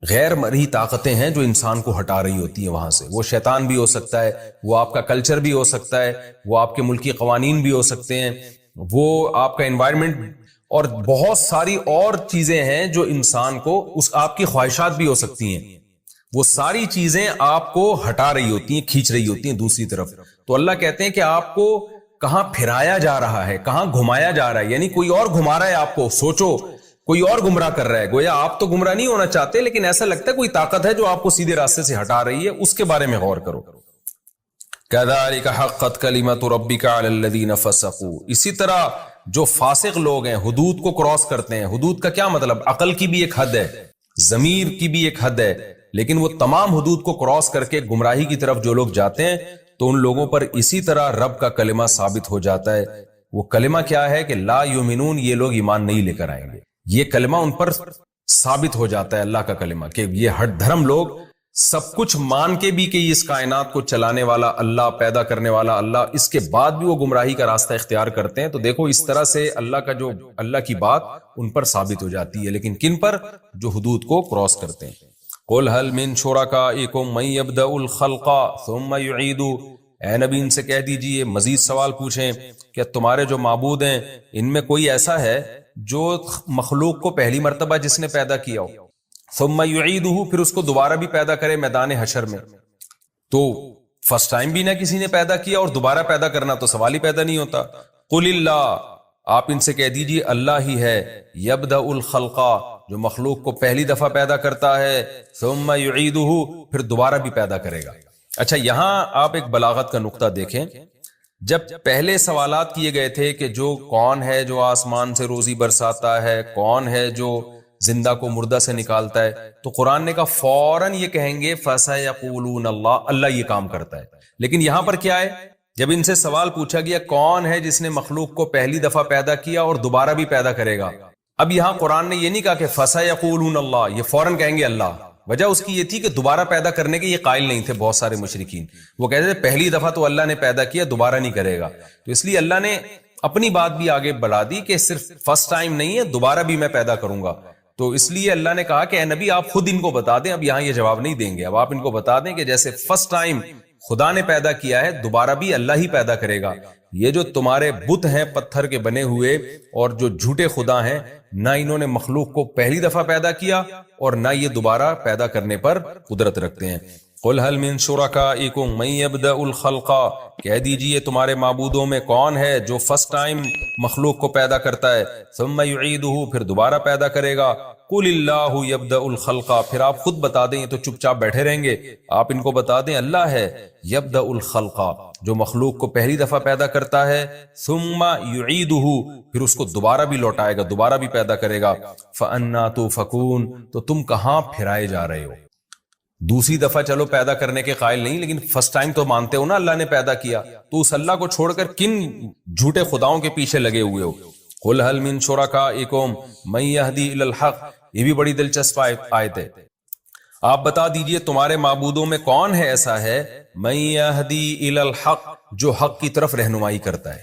غیر مرئی طاقتیں ہیں جو انسان کو ہٹا رہی ہوتی ہیں وہاں سے۔ وہ شیطان بھی ہو سکتا ہے، وہ آپ کا کلچر بھی ہو سکتا ہے، وہ آپ کے ملکی قوانین بھی ہو سکتے ہیں، وہ آپ کا انوائرمنٹ، اور بہت ساری اور چیزیں ہیں جو انسان کو، آپ کی خواہشات بھی ہو سکتی ہیں، وہ ساری چیزیں آپ کو ہٹا رہی ہوتی ہیں، کھینچ رہی ہوتی ہیں دوسری طرف۔ تو اللہ کہتے ہیں کہ آپ کو کہاں پھرایا جا رہا ہے، کہاں گھمایا جا رہا ہے، یعنی کوئی اور گھما رہا ہے آپ کو۔ سوچو کوئی اور گمراہ کر رہا ہے، گویا آپ تو گمراہ نہیں ہونا چاہتے لیکن ایسا لگتا ہے کوئی طاقت ہے جو آپ کو سیدھے راستے سے ہٹا رہی ہے، اس کے بارے میں غور کرو۔ كذلك حقت كلمة ربك على الذين فسقوا، اسی طرح جو فاسق لوگ ہیں، حدود کو کراس کرتے ہیں۔ حدود کا کیا مطلب؟ عقل کی بھی ایک حد ہے، ضمیر کی بھی ایک حد ہے، لیکن وہ تمام حدود کو کراس کر کے گمراہی کی طرف جو لوگ جاتے ہیں تو ان لوگوں پر اسی طرح رب کا کلمہ ثابت ہو جاتا ہے۔ وہ کلمہ کیا ہے کہ لا یؤمنون، یہ لوگ ایمان نہیں لے کر آئیں گے۔ یہ کلمہ ان پر ثابت ہو جاتا ہے، اللہ کا کلمہ، کہ یہ ہٹ دھرم لوگ سب کچھ مان کے بھی کہ اس کائنات کو چلانے والا اللہ، پیدا کرنے والا اللہ، اس کے بعد بھی وہ گمراہی کا راستہ اختیار کرتے ہیں۔ تو دیکھو اس طرح سے اللہ کی بات ان پر ثابت ہو جاتی ہے، لیکن کن پر؟ جو حدود کو کراس کرتے ہیں۔ قل هل من شرکائکم من یبدأ الخلق ثم يعیدہ، اے نبی ان سے کہہ دیجئے، مزید سوال پوچھیں کہ تمہارے جو معبود ہیں ان میں کوئی ایسا ہے جو مخلوق کو پہلی مرتبہ جس نے پیدا کیا ہو، ثم یعیدہ، پھر اس کو دوبارہ بھی پیدا کرے میدان حشر میں؟ تو فرسٹ ٹائم بھی نہ کسی نے پیدا کیا اور دوبارہ پیدا کرنا تو سوال ہی پیدا نہیں ہوتا۔ قل اللہ، آپ ان سے کہہ دیجئے اللہ ہی ہے، یبدأ الخلق، جو مخلوق کو پہلی دفعہ پیدا کرتا ہے، ثم یعیدہ، پھر دوبارہ بھی پیدا کرے گا۔ اچھا یہاں آپ ایک بلاغت کا نقطہ دیکھیں، جب پہلے سوالات کیے گئے تھے کہ جو کون ہے جو آسمان سے روزی برساتا ہے، کون ہے جو زندہ کو مردہ سے نکالتا ہے، تو قرآن نے کہا فوراً یہ کہیں گے فَسَيَقُولُونَ اللَّهُ، اللہ یہ کام کرتا ہے۔ لیکن یہاں پر کیا ہے؟ جب ان سے سوال پوچھا گیا کون ہے جس نے مخلوق کو پہلی دفعہ پیدا کیا اور دوبارہ بھی پیدا کرے گا، اب یہاں قرآن نے یہ نہیں کہا کہ فَسَيَقُولُونَ اللَّهُ، یہ فوراً کہیں گے اللہ۔ وجہ اس کی یہ تھی کہ دوبارہ پیدا کرنے کے یہ قائل نہیں تھے بہت سارے مشرکین، وہ کہتے تھے پہلی دفعہ تو اللہ نے پیدا کیا، دوبارہ نہیں کرے گا، تو اس لیے اللہ نے اپنی بات بھی آگے بڑھا دی کہ صرف فرسٹ ٹائم نہیں ہے، دوبارہ بھی میں پیدا کروں گا۔ تو اس لیے اللہ نے کہا کہ اے نبی آپ خود ان کو بتا دیں، اب یہاں یہ جواب نہیں دیں گے، اب آپ ان کو بتا دیں کہ جیسے فرسٹ ٹائم خدا نے پیدا کیا ہے، دوبارہ بھی اللہ ہی پیدا کرے گا۔ یہ جو تمہارے بت ہیں پتھر کے بنے ہوئے اور جو جھوٹے خدا ہیں، نہ انہوں نے مخلوق کو پہلی دفعہ پیدا کیا اور نہ یہ دوبارہ پیدا کرنے پر قدرت رکھتے ہیں۔ قل هل من شرکائکم من یبدأ الخلق، کہہ دیجئے تمہارے معبودوں میں کون ہے جو فرسٹ ٹائم مخلوق کو پیدا کرتا ہے، ثم یعیدہ، پھر دوبارہ پیدا کرے گا۔ قل اللہ یبدأ الخلق، پھر آپ خود بتا دیں، یہ تو چپ چاپ بیٹھے رہیں گے، آپ ان کو بتا دیں اللہ ہے یبدأ الخلق، جو مخلوق کو پہلی دفعہ پیدا کرتا ہے، ثم یعیدہ، پھر اس کو دوبارہ بھی لوٹائے گا، دوبارہ بھی پیدا کرے گا۔ فأنا تؤفکون، تو تم کہاں پھرائے جا رہے ہو؟ دوسری دفعہ چلو پیدا کرنے کے قائل نہیں، لیکن فرسٹ ٹائم تو مانتے ہو نا اللہ نے پیدا کیا، تو اس اللہ کو چھوڑ کر کن جھوٹے خداؤں کے پیچھے لگے ہوئے ہو؟ قل هل من شرکائکم من یہدی الی الحق، یہ بھی بڑی دلچسپ آیت ہے۔ آپ بتا دیجئے تمہارے معبودوں میں کون ہے ایسا ہے، من یہدی الی الحق، جو حق کی طرف رہنمائی کرتا ہے۔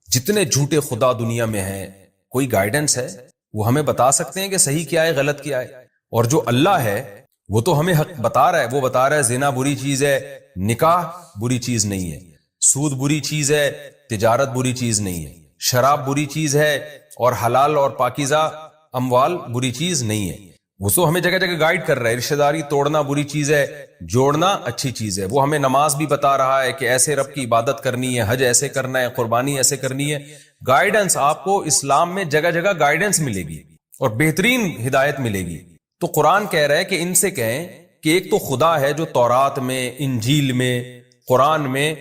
جتنے جھوٹے خدا دنیا میں ہیں، کوئی گائیڈنس ہے؟ وہ ہمیں بتا سکتے ہیں کہ صحیح کیا ہے غلط کیا ہے؟ اور جو اللہ ہے وہ تو ہمیں حق بتا رہا ہے، وہ بتا رہا ہے زنا بری چیز ہے، نکاح بری چیز نہیں ہے، سود بری چیز ہے، تجارت بری چیز نہیں ہے، شراب بری چیز ہے، اور حلال اور پاکیزہ اموال بری چیز نہیں ہے۔ وہ تو ہمیں جگہ جگہ گائیڈ کر رہا ہے، رشتہ داری توڑنا بری چیز ہے، جوڑنا اچھی چیز ہے۔ وہ ہمیں نماز بھی بتا رہا ہے کہ ایسے رب کی عبادت کرنی ہے، حج ایسے کرنا ہے، قربانی ایسے کرنی ہے۔ گائیڈنس آپ کو اسلام میں جگہ جگہ گائیڈنس ملے گی اور بہترین ہدایت ملے گی۔ تو قرآن کہہ رہا ہے کہ ان سے کہیں کہ ایک تو خدا ہے جو تورات میں، انجیل میں، قرآن میں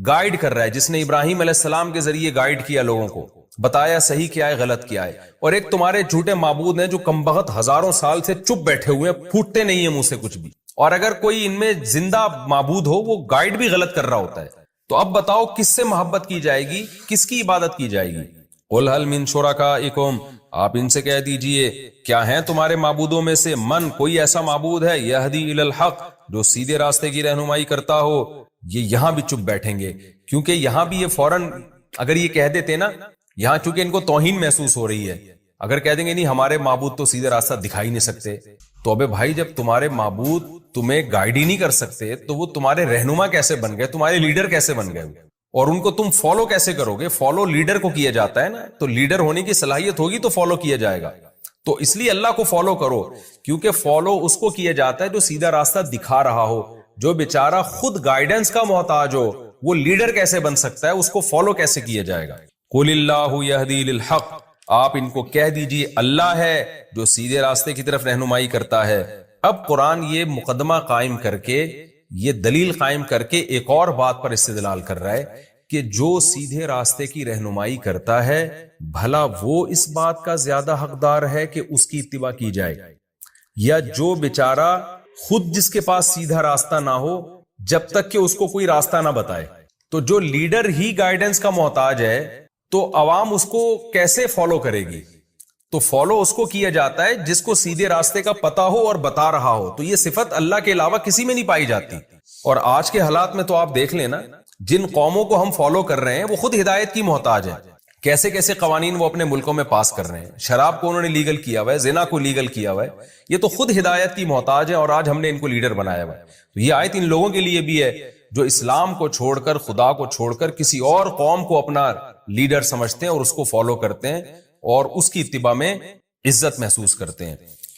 گائیڈ کر رہا ہے، جس نے ابراہیم علیہ السلام کے ذریعے گائیڈ کیا لوگوں کو، بتایا صحیح کیا ہے غلط کیا ہے، اور ایک تمہارے جھوٹے معبود ہیں جو کمبخت ہزاروں سال سے چپ بیٹھے ہوئے ہیں، پھوٹتے نہیں ہیں منہ سے کچھ بھی، اور اگر کوئی ان میں زندہ معبود ہو وہ گائیڈ بھی غلط کر رہا ہوتا ہے۔ تو اب بتاؤ کس سے محبت کی جائے گی، کس کی عبادت کی جائے گی؟ قُلْ هَلْ مِن شُرَكَائِكُمْ، آپ ان سے کہہ دیجئے کیا ہیں تمہارے معبودوں میں سے من، کوئی ایسا معبود ہے، یہدی الی الحق، جو سیدھے راستے کی رہنمائی کرتا ہو؟ یہ یہاں بھی چپ بیٹھیں گے، کیونکہ یہاں بھی یہ فوراً اگر یہ کہہ دیتے نا، یہاں چونکہ ان کو توہین محسوس ہو رہی ہے، اگر کہہ دیں گے نہیں ہمارے معبود تو سیدھے راستہ دکھا ہی نہیں سکتے، تو ابے بھائی جب تمہارے معبود تمہیں گائیڈ ہی نہیں کر سکتے تو وہ تمہارے رہنما کیسے بن گئے، تمہارے لیڈر کیسے بن گئے، اور ان کو تم فالو کیسے کرو گے؟ فالو لیڈر کو کیا جاتا ہے نا، تو لیڈر ہونے کی صلاحیت ہوگی تو فالو کیا جائے گا، تو اس لیے اللہ کو فالو کرو، کیونکہ فالو اس کو کیا جاتا ہے جو سیدھا راستہ دکھا رہا ہو، جو بیچارہ خود گائیڈنس کا محتاج ہو وہ لیڈر کیسے بن سکتا ہے، اس کو فالو کیسے کیا جائے گا؟ قُلِ اللَّهُ يَهْدِي لِلْحَقِّ، آپ ان کو کہہ دیجئے اللہ ہے جو سیدھے راستے کی طرف رہنمائی کرتا ہے۔ اب قرآن یہ مقدمہ قائم کر کے، یہ دلیل قائم کر کے ایک اور بات پر استدلال کر رہا ہے کہ جو سیدھے راستے کی رہنمائی کرتا ہے بھلا وہ اس بات کا زیادہ حقدار ہے کہ اس کی اتباع کی جائے، یا جو بیچارہ خود جس کے پاس سیدھا راستہ نہ ہو جب تک کہ اس کو کوئی راستہ نہ بتائے؟ تو جو لیڈر ہی گائیڈنس کا محتاج ہے تو عوام اس کو کیسے فالو کرے گی؟ تو فالو اس کو کیا جاتا ہے جس کو سیدھے راستے کا پتہ ہو اور بتا رہا ہو، تو یہ صفت اللہ کے علاوہ کسی میں نہیں پائی جاتی۔ اور آج کے حالات میں تو آپ دیکھ لینا، جن قوموں کو ہم فالو کر رہے ہیں وہ خود ہدایت کی محتاج ہیں، کیسے کیسے قوانین وہ اپنے ملکوں میں پاس کر رہے ہیں، شراب کو انہوں نے لیگل کیا ہوا ہے، زنا کو لیگل کیا ہوا ہے، یہ تو خود ہدایت کی محتاج ہے، اور آج ہم نے ان کو لیڈر بنایا ہوا ہے۔ تو یہ آیت ان لوگوں کے لیے بھی ہے جو اسلام کو چھوڑ کر، خدا کو چھوڑ کر کسی اور قوم کو اپنا لیڈر سمجھتے ہیں اور اس کو فالو کرتے ہیں اور اس کی اتباع میں عزت محسوس کرتے ہیں۔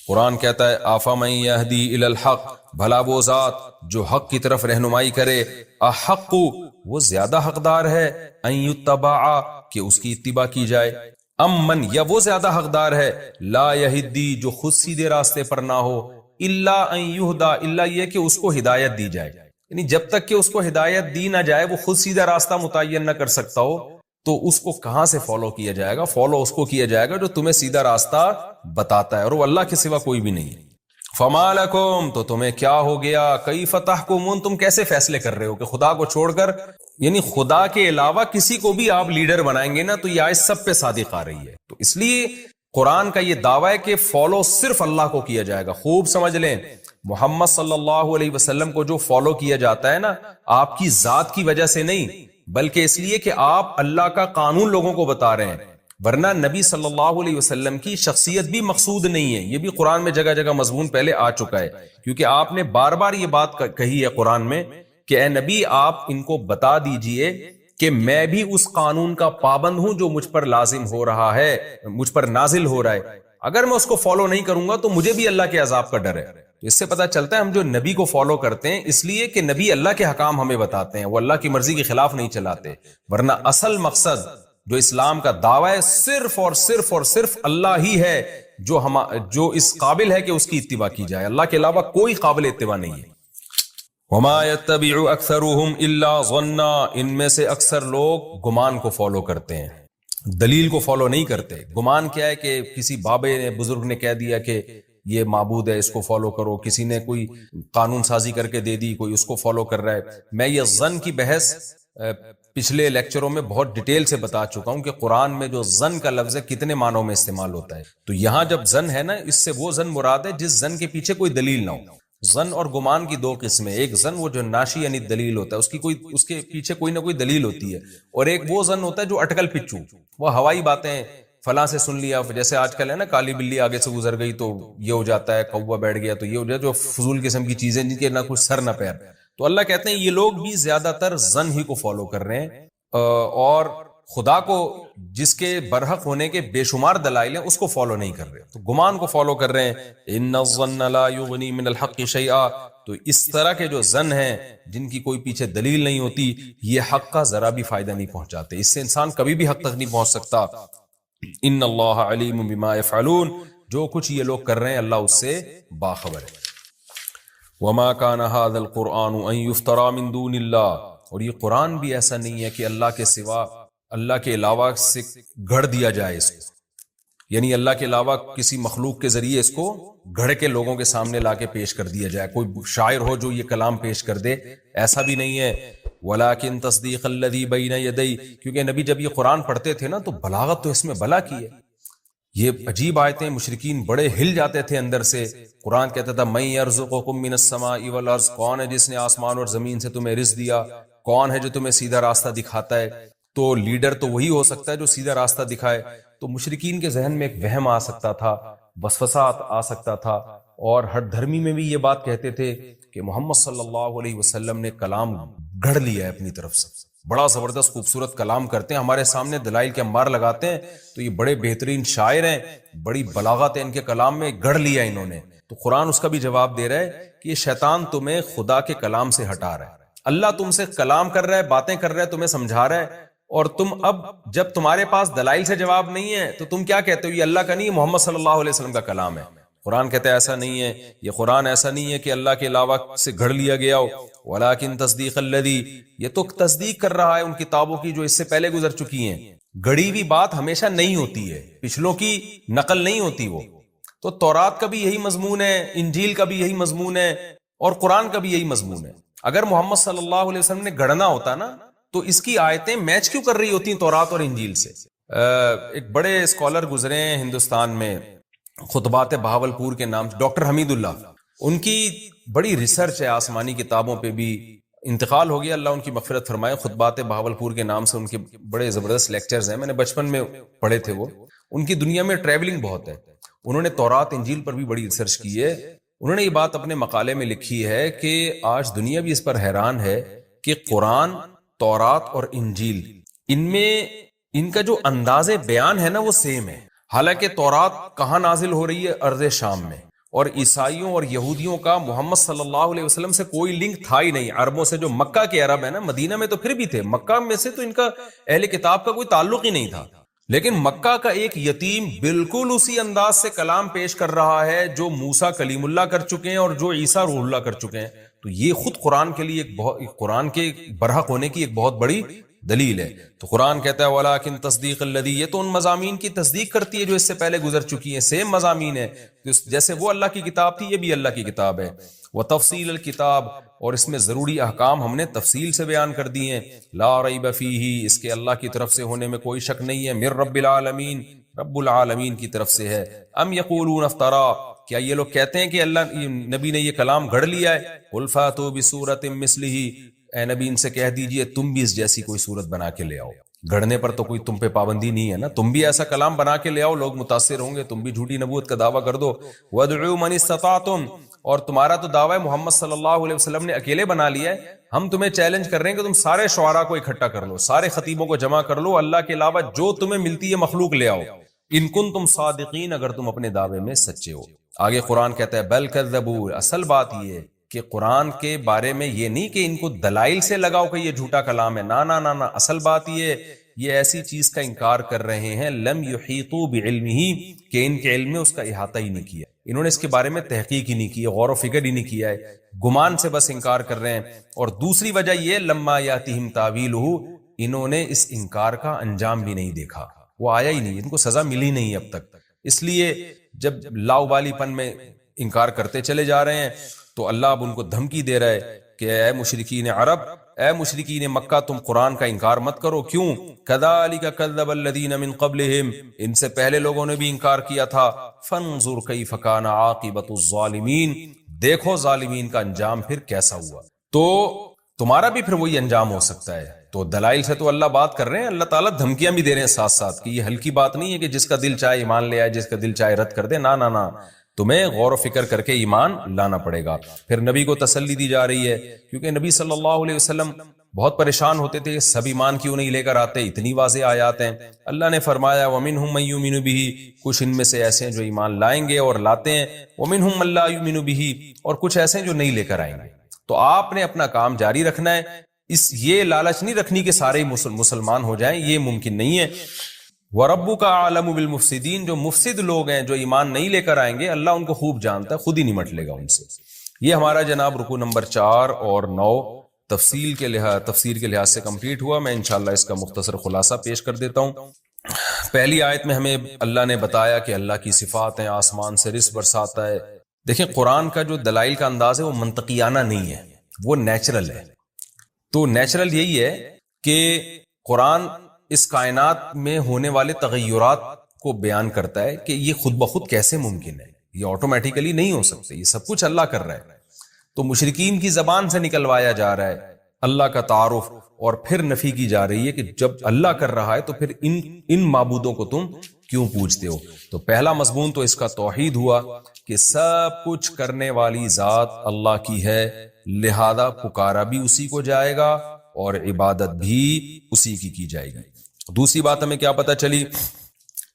قرآن کہتا ہے آفمن یہدی الی الحق، بھلا وہ ذات جو حق کی طرف رہنمائی کرے، احق، وہ زیادہ حقدار ہے، ان یتبع، کہ اس کی اتباع کی جائے، ام من، یا وہ زیادہ حقدار ہے، لا یہدی، جو خود سیدھے راستے پر نہ ہو، الا ان یہدا، الا یہ کہ اس کو ہدایت دی جائے، یعنی جب تک کہ اس کو ہدایت دی نہ جائے وہ خود سیدھا راستہ متعین نہ کر سکتا ہو تو اس کو کہاں سے فالو کیا جائے گا؟ فالو اس کو کیا جائے گا جو تمہیں سیدھا راستہ بتاتا ہے، اور وہ اللہ کے سوا کوئی بھی نہیں ہے۔ فما لکم، تو تمہیں کیا ہو گیا، کیف تحکمون، تم کیسے فیصلے کر رہے ہو کہ خدا کو چھوڑ کر، یعنی خدا کے علاوہ کسی کو بھی آپ لیڈر بنائیں گے نا تو یہ آیت سب پہ صادق آ رہی ہے۔ تو اس لیے قرآن کا یہ دعویٰ ہے کہ فالو صرف اللہ کو کیا جائے گا۔ خوب سمجھ لیں، محمد صلی اللہ علیہ وسلم کو جو فالو کیا جاتا ہے نا، آپ کی ذات کی وجہ سے نہیں، بلکہ اس لیے کہ آپ اللہ کا قانون لوگوں کو بتا رہے ہیں، ورنہ نبی صلی اللہ علیہ وسلم کی شخصیت بھی مقصود نہیں ہے۔ یہ بھی قرآن میں جگہ جگہ مضمون پہلے آ چکا ہے، کیونکہ آپ نے بار بار یہ بات کہی ہے قرآن میں کہ اے نبی آپ ان کو بتا دیجئے کہ میں بھی اس قانون کا پابند ہوں جو مجھ پر لازم ہو رہا ہے، مجھ پر نازل ہو رہا ہے، اگر میں اس کو فالو نہیں کروں گا تو مجھے بھی اللہ کے عذاب کا ڈر ہے۔ اس سے پتہ چلتا ہے ہم جو نبی کو فالو کرتے ہیں اس لیے کہ نبی اللہ کے حکام ہمیں بتاتے ہیں، وہ اللہ کی مرضی کے خلاف نہیں چلاتے، ورنہ اصل مقصد جو اسلام کا دعویٰ ہے صرف اور صرف اور صرف اللہ ہی ہے جو اس قابل ہے کہ اس کی اتباع کی جائے، اللہ کے علاوہ کوئی قابل اتباع نہیں ہے۔ وما يتبع اکثرهم الا ظنا، ان میں سے اکثر لوگ گمان کو فالو کرتے ہیں، دلیل کو فالو نہیں کرتے۔ گمان کیا ہے کہ کسی بابے نے، بزرگ نے کہہ دیا کہ یہ معبود ہے اس کو فالو کرو، کسی نے کوئی قانون سازی کر کے دے دی، کوئی اس کو فالو کر رہا ہے۔ میں یہ ظن کی بحث پچھلے لیکچروں میں بہت ڈیٹیل سے بتا چکا ہوں کہ قرآن میں جو ظن کا لفظ ہے کتنے معنوں میں استعمال ہوتا ہے، تو یہاں جب ظن ہے نا، اس سے وہ ظن مراد ہے جس ظن کے پیچھے کوئی دلیل نہ ہو۔ ظن اور گمان کی دو قسمیں، ایک ظن وہ جو ناشی یعنی دلیل ہوتا ہے، اس کے پیچھے کوئی نہ کوئی دلیل ہوتی ہے، اور ایک وہ ظن ہوتا ہے جو اٹکل پچو، وہ ہوائی باتیں، فلاں سے سن لیا، جیسے آج کل ہے نا کالی بلی آگے سے گزر گئی تو یہ ہو جاتا ہے، کوا بیٹھ گیا تو یہ ہو جاتا ہے، جو فضول قسم کی چیزیں جن کے نہ کچھ سر نہ پیر۔ تو اللہ کہتے ہیں یہ لوگ بھی زیادہ تر ظن ہی کو فالو کر رہے ہیں، اور خدا کو جس کے برحق ہونے کے بے شمار دلائل ہیں اس کو فالو نہیں کر رہے، تو گمان کو فالو کر رہے ہیں۔ ان الظن لا یغنی من الحق شیئا، تو اس طرح کے جو ظن ہیں جن کی کوئی پیچھے دلیل نہیں ہوتی، یہ حق کا ذرا بھی فائدہ نہیں پہنچاتے، اس سے انسان کبھی بھی حق تک نہیں پہنچ سکتا۔ ان اللہ علیم بما یفعلون، جو کچھ یہ لوگ کر رہے ہیں اللہ اس سے باخبر ہے۔ وما كان هذا القرآن ان يفترى من دون اللہ، اور یہ قرآن بھی ایسا نہیں ہے کہ اللہ کے سوا، اللہ کے علاوہ سے گھڑ دیا جائے اس کو، یعنی اللہ کے علاوہ کسی مخلوق کے ذریعے اس کو گھڑ کے لوگوں کے سامنے لا کے پیش کر دیا جائے، کوئی شاعر ہو جو یہ کلام پیش کر دے، ایسا بھی نہیں ہے۔ وَلَكِن تَصْدِيقَ الَّذِي بَيْنَ يَدَيْهِ، کیونکہ نبی جب یہ قرآن پڑھتے تھے نا تو بلاغت تو اس میں بلا کی ہے، یہ عجیب آیتیں، مشرکین بڑے ہل جاتے تھے اندر سے۔ قرآن کہتا تھا مَن يَرْزُقُكُم مِّنَ السَّمَاءِ وَالْأَرْضِ، کون ہے جس نے آسمان اور زمین سے تمہیں رزق دیا، کون ہے جو تمہیں سیدھا راستہ دکھاتا ہے؟ تو لیڈر تو وہی ہو سکتا ہے جو سیدھا راستہ دکھائے۔ تو مشرکین کے ذہن میں ایک وہم آ سکتا تھا، وسوسہ آ سکتا تھا، اور ہر دھرمی میں بھی یہ بات کہتے تھے کہ محمد صلی اللہ علیہ وسلم نے کلام گھڑ لیا ہے اپنی طرف سے، بڑا زبردست خوبصورت کلام کرتے ہیں، ہمارے سامنے دلائل کے انبار لگاتے ہیں، تو یہ بڑے بہترین شاعر ہیں، بڑی بلاغت ہے ان کے کلام میں، گھڑ لیا انہوں نے۔ تو قرآن اس کا بھی جواب دے رہا ہے کہ یہ شیطان تمہیں خدا کے کلام سے ہٹا رہا ہے، اللہ تم سے کلام کر رہا ہے، باتیں کر رہا ہے، تمہیں سمجھا رہا ہے، اور تم اب جب تمہارے پاس دلائل سے جواب نہیں ہے تو تم کیا کہتے ہو؟ یہ اللہ کا نہیں، محمد صلی اللہ علیہ وسلم کا کلام ہے۔ قرآن کہتا ہے ایسا نہیں ہے، یہ قرآن ایسا نہیں ہے کہ اللہ کے علاوہ سے گھڑ لیا گیا ہو۔ وَلَكِن تَصْدِيقَ الَّذِي، یہ تو تصدیق کر رہا ہے ان کتابوں کی جو اس سے پہلے گزر چکی ہیں۔ گھڑی ہوئی بات ہمیشہ نہیں ہوتی ہے، پچھلوں کی نقل نہیں ہوتی وہ۔ تو تورات کا بھی یہی مضمون ہے، انجیل کا بھی یہی مضمون ہے، اور قرآن کا بھی یہی مضمون ہے۔ اگر محمد صلی اللہ علیہ وسلم نے گھڑنا ہوتا نا تو اس کی آیتیں میچ کیوں کر رہی ہوتی ہیں تورات اور انجیل سے؟ ایک بڑے اسکالر گزرے ہیں ہندوستان میں، خطبات بہاولپور کے نام، ڈاکٹر حمید اللہ، ان کی بڑی ریسرچ ہے آسمانی کتابوں پہ بھی، انتقال ہو گیا، اللہ ان کی مغفرت فرمائے۔ خطبات بہاولپور کے نام سے ان کے بڑے زبردست لیکچرز ہیں، میں نے بچپن میں پڑھے تھے وہ۔ ان کی دنیا میں ٹریولنگ بہت ہے، انہوں نے تورات انجیل پر بھی بڑی ریسرچ کی ہے۔ انہوں نے یہ بات اپنے مقالے میں لکھی ہے کہ آج دنیا بھی اس پر حیران ہے کہ قرآن، تورات اور انجیل، ان میں ان کا جو انداز بیان ہے نا وہ سیم ہے۔ حالانکہ تورات کہاں نازل ہو رہی ہے؟ ارض شام میں، اور عیسائیوں اور یہودیوں کا محمد صلی اللہ علیہ وسلم سے کوئی لنک تھا ہی نہیں۔ عربوں سے، جو مکہ کے عرب ہیں نا، مدینہ میں تو پھر بھی تھے، مکہ میں سے تو ان کا اہل کتاب کا کوئی تعلق ہی نہیں تھا۔ لیکن مکہ کا ایک یتیم بالکل اسی انداز سے کلام پیش کر رہا ہے جو موسیٰ کلیم اللہ کر چکے ہیں اور جو عیسیٰ روح اللہ کر چکے ہیں۔ تو یہ خود قرآن کے لیے قرآن کے برحق ہونے کی ایک بہت بڑی دلیل ہے۔ تو قرآن کہتا ہے وَلَكِن تَصْدِيقَ الَّذِي، یہ تو ان مضامین کی تصدیق کرتی ہے جو اس سے پہلے گزر چکی ہیں، سیم مضامین ہے، جیسے وہ اللہ کی کتاب تھی یہ بھی اللہ کی کتاب ہے۔ وَتَفْصِيلَ الْكِتاب، اور اس میں ضروری احکام ہم نے تفصیل سے بیان کر دی ہیں۔ لَا رَيْبَ فِيهِ، اس کے اللہ کی طرف سے ہونے میں کوئی شک نہیں ہے۔ مِن رَبِّ العالمین، رب العالمین کی طرف سے ہے۔ ام یقولون افترا، کیا یہ لوگ کہتے ہیں کہ اللہ نبی نے یہ کلام گھڑ لیا ہے؟ قل فاتوا بسورۃ مثلہ، اے نبی ان سے کہہ دیجئے تم بھی اس جیسی کوئی صورت بنا کے لے آؤ۔ گھڑنے پر تو کوئی تم پہ پابندی نہیں ہے نا، تم بھی ایسا کلام بنا کے لے آؤ، لوگ متاثر ہوں گے، تم بھی جھوٹی نبوت کا دعویٰ کر دو۔ وَادْعُوا مَنِ اسْتَطَعْتُمْ، اور تمہارا تو دعویٰ محمد صلی اللہ علیہ وسلم نے اکیلے بنا لیا ہے، ہم تمہیں چیلنج کر رہے ہیں کہ تم سارے شعراء کو اکٹھا کر لو، سارے خطیبوں کو جمع کر لو، اللہ کے علاوہ جو تمہیں ملتی ہے مخلوق لے آؤ، ان کنتم صادقین، اگر تم اپنے دعوے میں سچے ہو۔ آگے قرآن کہتا ہے بل کذبوا، اصل بات یہ ہے کہ قرآن کے بارے میں یہ نہیں کہ ان کو دلائل سے لگاؤ کہ یہ جھوٹا کلام ہے، نہ، اصل بات یہ ایسی چیز کا انکار کر رہے ہیں لم یحیطوا بعلمہ، کہ ان کے علم میں اس کا احاطہ ہی نہیں کیا، انہوں نے اس کے بارے میں تحقیق ہی نہیں کی، غور و فکر ہی نہیں کیا ہے، گمان سے بس انکار کر رہے ہیں۔ اور دوسری وجہ یہ لما یاتہم تاویلہ، انہوں نے اس انکار کا انجام بھی نہیں دیکھا، وہ آیا ہی نہیں، ان کو سزا ملی نہیں اب تک، اس لیے جب لاؤبالی پن میں انکار کرتے چلے جا رہے ہیں تو اللہ اب ان کو دھمکی دے رہا ہے کہ اے مشرکین عرب، اے مشرکین مکہ، تم قرآن کا انکار مت کرو۔ کیوں؟ کذالک کذب الذین من قبلہم، ان سے پہلے لوگوں نے بھی انکار کیا تھا۔ فانظر کیف کان عاقبۃ الظالمین، دیکھو ظالمین کا انجام پھر کیسا ہوا۔ تو تمہارا بھی پھر وہی انجام ہو سکتا ہے۔ تو دلائل سے تو اللہ بات کر رہے ہیں، اللہ تعالیٰ دھمکیاں بھی دے رہے ہیں ساتھ ساتھ، کہ یہ ہلکی بات نہیں ہے کہ جس کا دل چاہے ایمان لے آئے، جس کا دل چاہے رد کر دے، نہ، تمہیں غور و فکر کر کے ایمان لانا پڑے گا۔ پھر نبی کو تسلی دی جا رہی ہے، کیونکہ نبی صلی اللہ علیہ وسلم بہت پریشان ہوتے تھے، سب ایمان کیوں نہیں لے کر آتے، اتنی واضح آیات ہیں۔ اللہ نے فرمایا وَمِنْهُمْ مَن يُؤْمِنُ بِهِ، کچھ ان میں سے ایسے ہیں جو ایمان لائیں گے اور لاتے ہیں، وَمِنْهُمْ مَن لَا يُؤْمِنُ بِهِ، اور کچھ ایسے ہیں جو نہیں لے کر آئیں گے۔ تو آپ نے اپنا کام جاری رکھنا ہے، یہ لالچ نہیں رکھنی کہ سارے مسلمان ہو جائیں، یہ ممکن نہیں ہے۔ وَرَبُّكَ أَعْلَمُ بِالْمُفْسِدِينَ، جو مفسد لوگ ہیں، جو ایمان نہیں لے کر آئیں گے، اللہ ان کو خوب جانتا ہے، خود ہی نمٹ لے گا ان سے۔ یہ ہمارا جناب رکوع نمبر 4 اور 9 تفسیر کے لحاظ سے کمپلیٹ ہوا. میں انشاءاللہ اس کا مختصر خلاصہ پیش کر دیتا ہوں. پہلی آیت میں ہمیں اللہ نے بتایا کہ اللہ کی صفات ہیں، آسمان سے رزق برساتا ہے. دیکھیں قرآن کا جو دلائل کا انداز ہے وہ منطقیانہ نہیں ہے، وہ نیچرل ہے. تو نیچرل یہی ہے کہ قرآن اس کائنات میں ہونے والے تغیرات کو بیان کرتا ہے کہ یہ خود بخود کیسے ممکن ہے، یہ آٹومیٹیکلی نہیں ہو سکتے، یہ سب کچھ اللہ کر رہا ہے. تو مشرکین کی زبان سے نکلوایا جا رہا ہے اللہ کا تعارف، اور پھر نفی کی جا رہی ہے کہ جب اللہ کر رہا ہے تو پھر ان معبودوں کو تم کیوں پوجتے ہو. تو پہلا مضمون تو اس کا توحید ہوا کہ سب کچھ کرنے والی ذات اللہ کی ہے، لہذا پکارا بھی اسی کو جائے گا اور عبادت بھی اسی کی جائے گی. دوسری بات ہمیں کیا پتہ چلی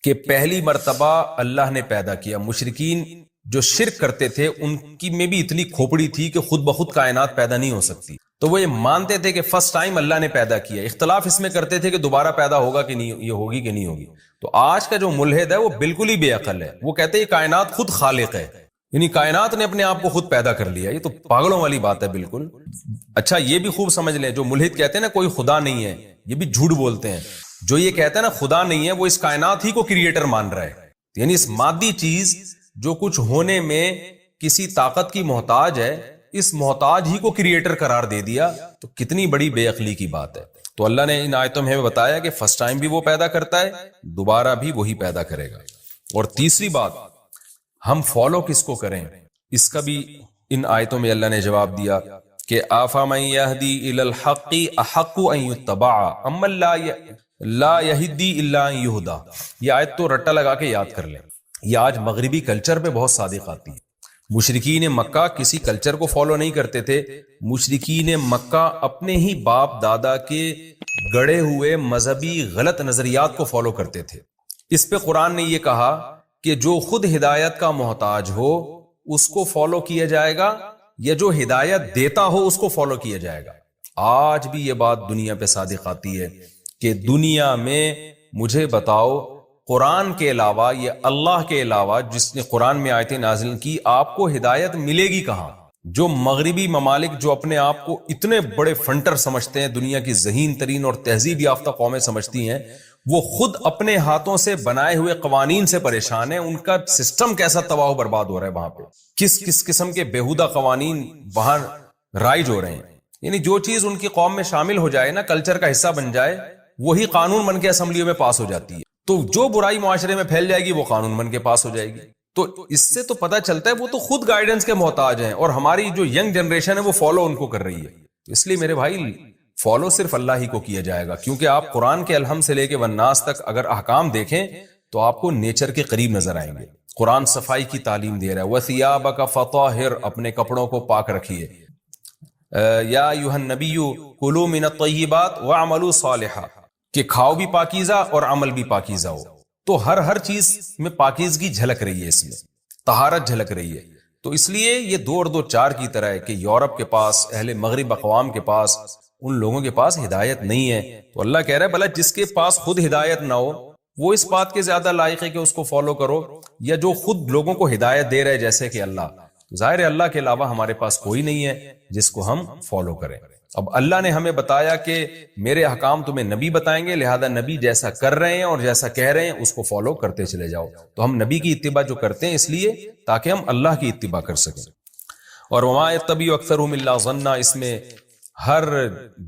کہ پہلی مرتبہ اللہ نے پیدا کیا. مشرکین جو شرک کرتے تھے ان کی میں بھی اتنی کھوپڑی تھی کہ خود بخود کائنات پیدا نہیں ہو سکتی، تو وہ یہ مانتے تھے کہ فرسٹ ٹائم اللہ نے پیدا کیا. اختلاف اس میں کرتے تھے کہ دوبارہ پیدا ہوگا کہ نہیں، یہ ہوگی کہ نہیں ہوگی. تو آج کا جو ملحد ہے وہ بالکل ہی بے عقل ہے، وہ کہتے ہیں کائنات خود خالق ہے، یعنی کائنات نے اپنے آپ کو خود پیدا کر لیا. یہ تو پاگلوں والی بات ہے بالکل. اچھا یہ بھی خوب سمجھ لیں، جو ملحد کہتے ہیں نا کوئی خدا نہیں ہے، یہ بھی جھوٹ بولتے ہیں. جو یہ کہتے ہیں نا خدا نہیں ہے، وہ اس کائنات ہی کو کریٹر مان رہا ہے، یعنی اس مادی چیز جو کچھ ہونے میں کسی طاقت کی محتاج ہے، اس محتاج ہی کو کریٹر قرار دے دیا. تو کتنی بڑی بے عقلی کی بات ہے. تو اللہ نے ان آیتوں میں بتایا کہ فرسٹ ٹائم بھی وہ پیدا کرتا ہے، دوبارہ بھی وہی پیدا کرے گا. اور تیسری بات، ہم فالو کس کو کریں، اس کا بھی ان آیتوں میں اللہ نے جواب دیا کہ آفامن یہدی الی الحق احق ان یتبع امن لا یہدی الا ان یہدی. یہ آیت تو رٹا لگا کے یاد کر لیں. یہ آج مغربی کلچر پہ بہت صادق آتی ہے. مشرکین مکہ کسی کلچر کو فالو نہیں کرتے تھے، مشرکین مکہ اپنے ہی باپ دادا کے گڑے ہوئے مذہبی غلط نظریات کو فالو کرتے تھے. اس پہ قرآن نے یہ کہا کہ جو خود ہدایت کا محتاج ہو اس کو فالو کیا جائے گا، یا جو ہدایت دیتا ہو اس کو فالو کیا جائے گا. آج بھی یہ بات دنیا پہ صادق آتی ہے کہ دنیا میں مجھے بتاؤ قرآن کے علاوہ، یہ اللہ کے علاوہ جس نے قرآن میں آیتیں نازل کی، آپ کو ہدایت ملے گی کہاں؟ جو مغربی ممالک جو اپنے آپ کو اتنے بڑے فنٹر سمجھتے ہیں، دنیا کی ذہین ترین اور تہذیب یافتہ قومیں سمجھتی ہیں، وہ خود اپنے ہاتھوں سے بنائے ہوئے قوانین سے پریشان ہیں. ان کا سسٹم کیسا تباہ و برباد ہو رہا ہے وہاں پہ، کس قسم کے بیہودہ قوانین وہاں رائج ہو رہے ہیں. یعنی جو چیز ان کی قوم میں شامل ہو جائے نا، کلچر کا حصہ بن جائے، وہی قانون بن کے اسمبلیوں میں پاس ہو جاتی ہے. تو جو برائی معاشرے میں پھیل جائے گی وہ قانون بن کے پاس ہو جائے گی. تو اس سے تو پتہ چلتا ہے وہ تو خود گائیڈنس کے محتاج ہیں، اور ہماری جو ینگ جنریشن ہے وہ فالو ان کو کر رہی ہے. اس لیے میرے بھائی فالو صرف اللہ ہی کو کیا جائے گا، کیونکہ آپ قرآن کے الحم سے لے کے والناس تک اگر احکام دیکھیں تو آپ کو نیچر کے قریب نظر آئیں گے. قرآن صفائی کی تعلیم دے رہا ہے، وَثِيَابَكَ فَطَهِّرْ، اپنے کپڑوں کو پاک رکھیے. یا ایھا النبی کلوا من الطیبات واعملوا صالحا، کہ کھاؤ بھی پاکیزہ اور عمل بھی پاکیزہ ہو. تو ہر چیز میں پاکیزگی جھلک رہی ہے، اس میں طہارت جھلک رہی ہے. تو اس لیے یہ 2 اور 2 4 کی طرح ہے کہ یورپ کے پاس، اہل مغرب اقوام کے پاس، ان لوگوں کے پاس ہدایت نہیں ہے. تو اللہ کہہ رہا ہے بھلا جس کے پاس خود ہدایت نہ ہو وہ اس بات کے زیادہ لائق ہے کہ اس کو فالو کرو، یا جو خود لوگوں کو ہدایت دے رہے جیسے کہ اللہ. ظاہر ہے اللہ کے علاوہ ہمارے پاس کوئی نہیں ہے جس کو ہم فالو کریں. اب اللہ نے ہمیں بتایا کہ میرے احکام تمہیں نبی بتائیں گے، لہذا نبی جیسا کر رہے ہیں اور جیسا کہہ رہے ہیں اس کو فالو کرتے چلے جاؤ. تو ہم نبی کی اتباع جو کرتے ہیں اس لیے تاکہ ہم اللہ کی اتباع کر سکیں. اور وما یتبع اکثرهم الا ظنا، اس میں ہر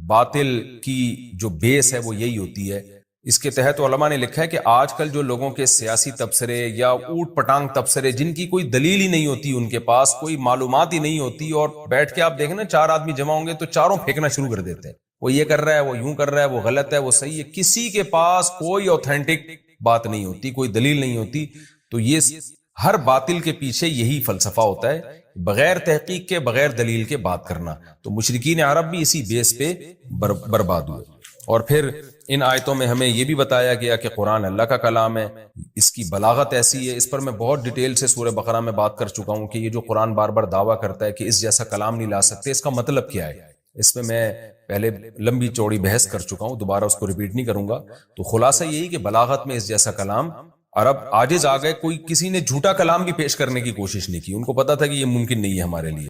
باطل کی جو بیس ہے وہ یہی ہوتی ہے. اس کے تحت علماء نے لکھا ہے کہ آج کل جو لوگوں کے سیاسی تبصرے یا اوٹ پٹانگ تبصرے، جن کی کوئی دلیل ہی نہیں ہوتی، ان کے پاس کوئی معلومات ہی نہیں ہوتی، اور بیٹھ کے آپ دیکھیں نا 4 آدمی جمع ہوں گے تو چاروں پھینکنا شروع کر دیتے ہیں، وہ یہ کر رہا ہے، وہ یوں کر رہا ہے، وہ غلط ہے، وہ صحیح ہے. کسی کے پاس کوئی اوتھینٹک بات نہیں ہوتی، کوئی دلیل نہیں ہوتی. تو یہ ہر باطل کے پیچھے یہی فلسفہ ہوتا ہے، بغیر تحقیق کے، بغیر دلیل کے بات کرنا. تو مشرکین عرب بھی اسی بیس پہ برباد ہوئے. اور پھر ان آیتوں میں ہمیں یہ بھی بتایا گیا کہ قرآن اللہ کا کلام ہے، اس کی بلاغت ایسی ہے. اس پر میں بہت ڈیٹیل سے سورہ بقرہ میں بات کر چکا ہوں کہ یہ جو قرآن بار بار دعویٰ کرتا ہے کہ اس جیسا کلام نہیں لا سکتے، اس کا مطلب کیا ہے. اس میں پہلے لمبی چوڑی بحث کر چکا ہوں، دوبارہ اس کو ریپیٹ نہیں کروں گا. تو خلاصہ یہی کہ بلاغت میں اس جیسا کلام عرب عاجز آ گئے. کوئی کسی نے جھوٹا کلام بھی پیش کرنے کی کوشش نہیں کی، ان کو پتا تھا کہ یہ ممکن نہیں ہے ہمارے لیے.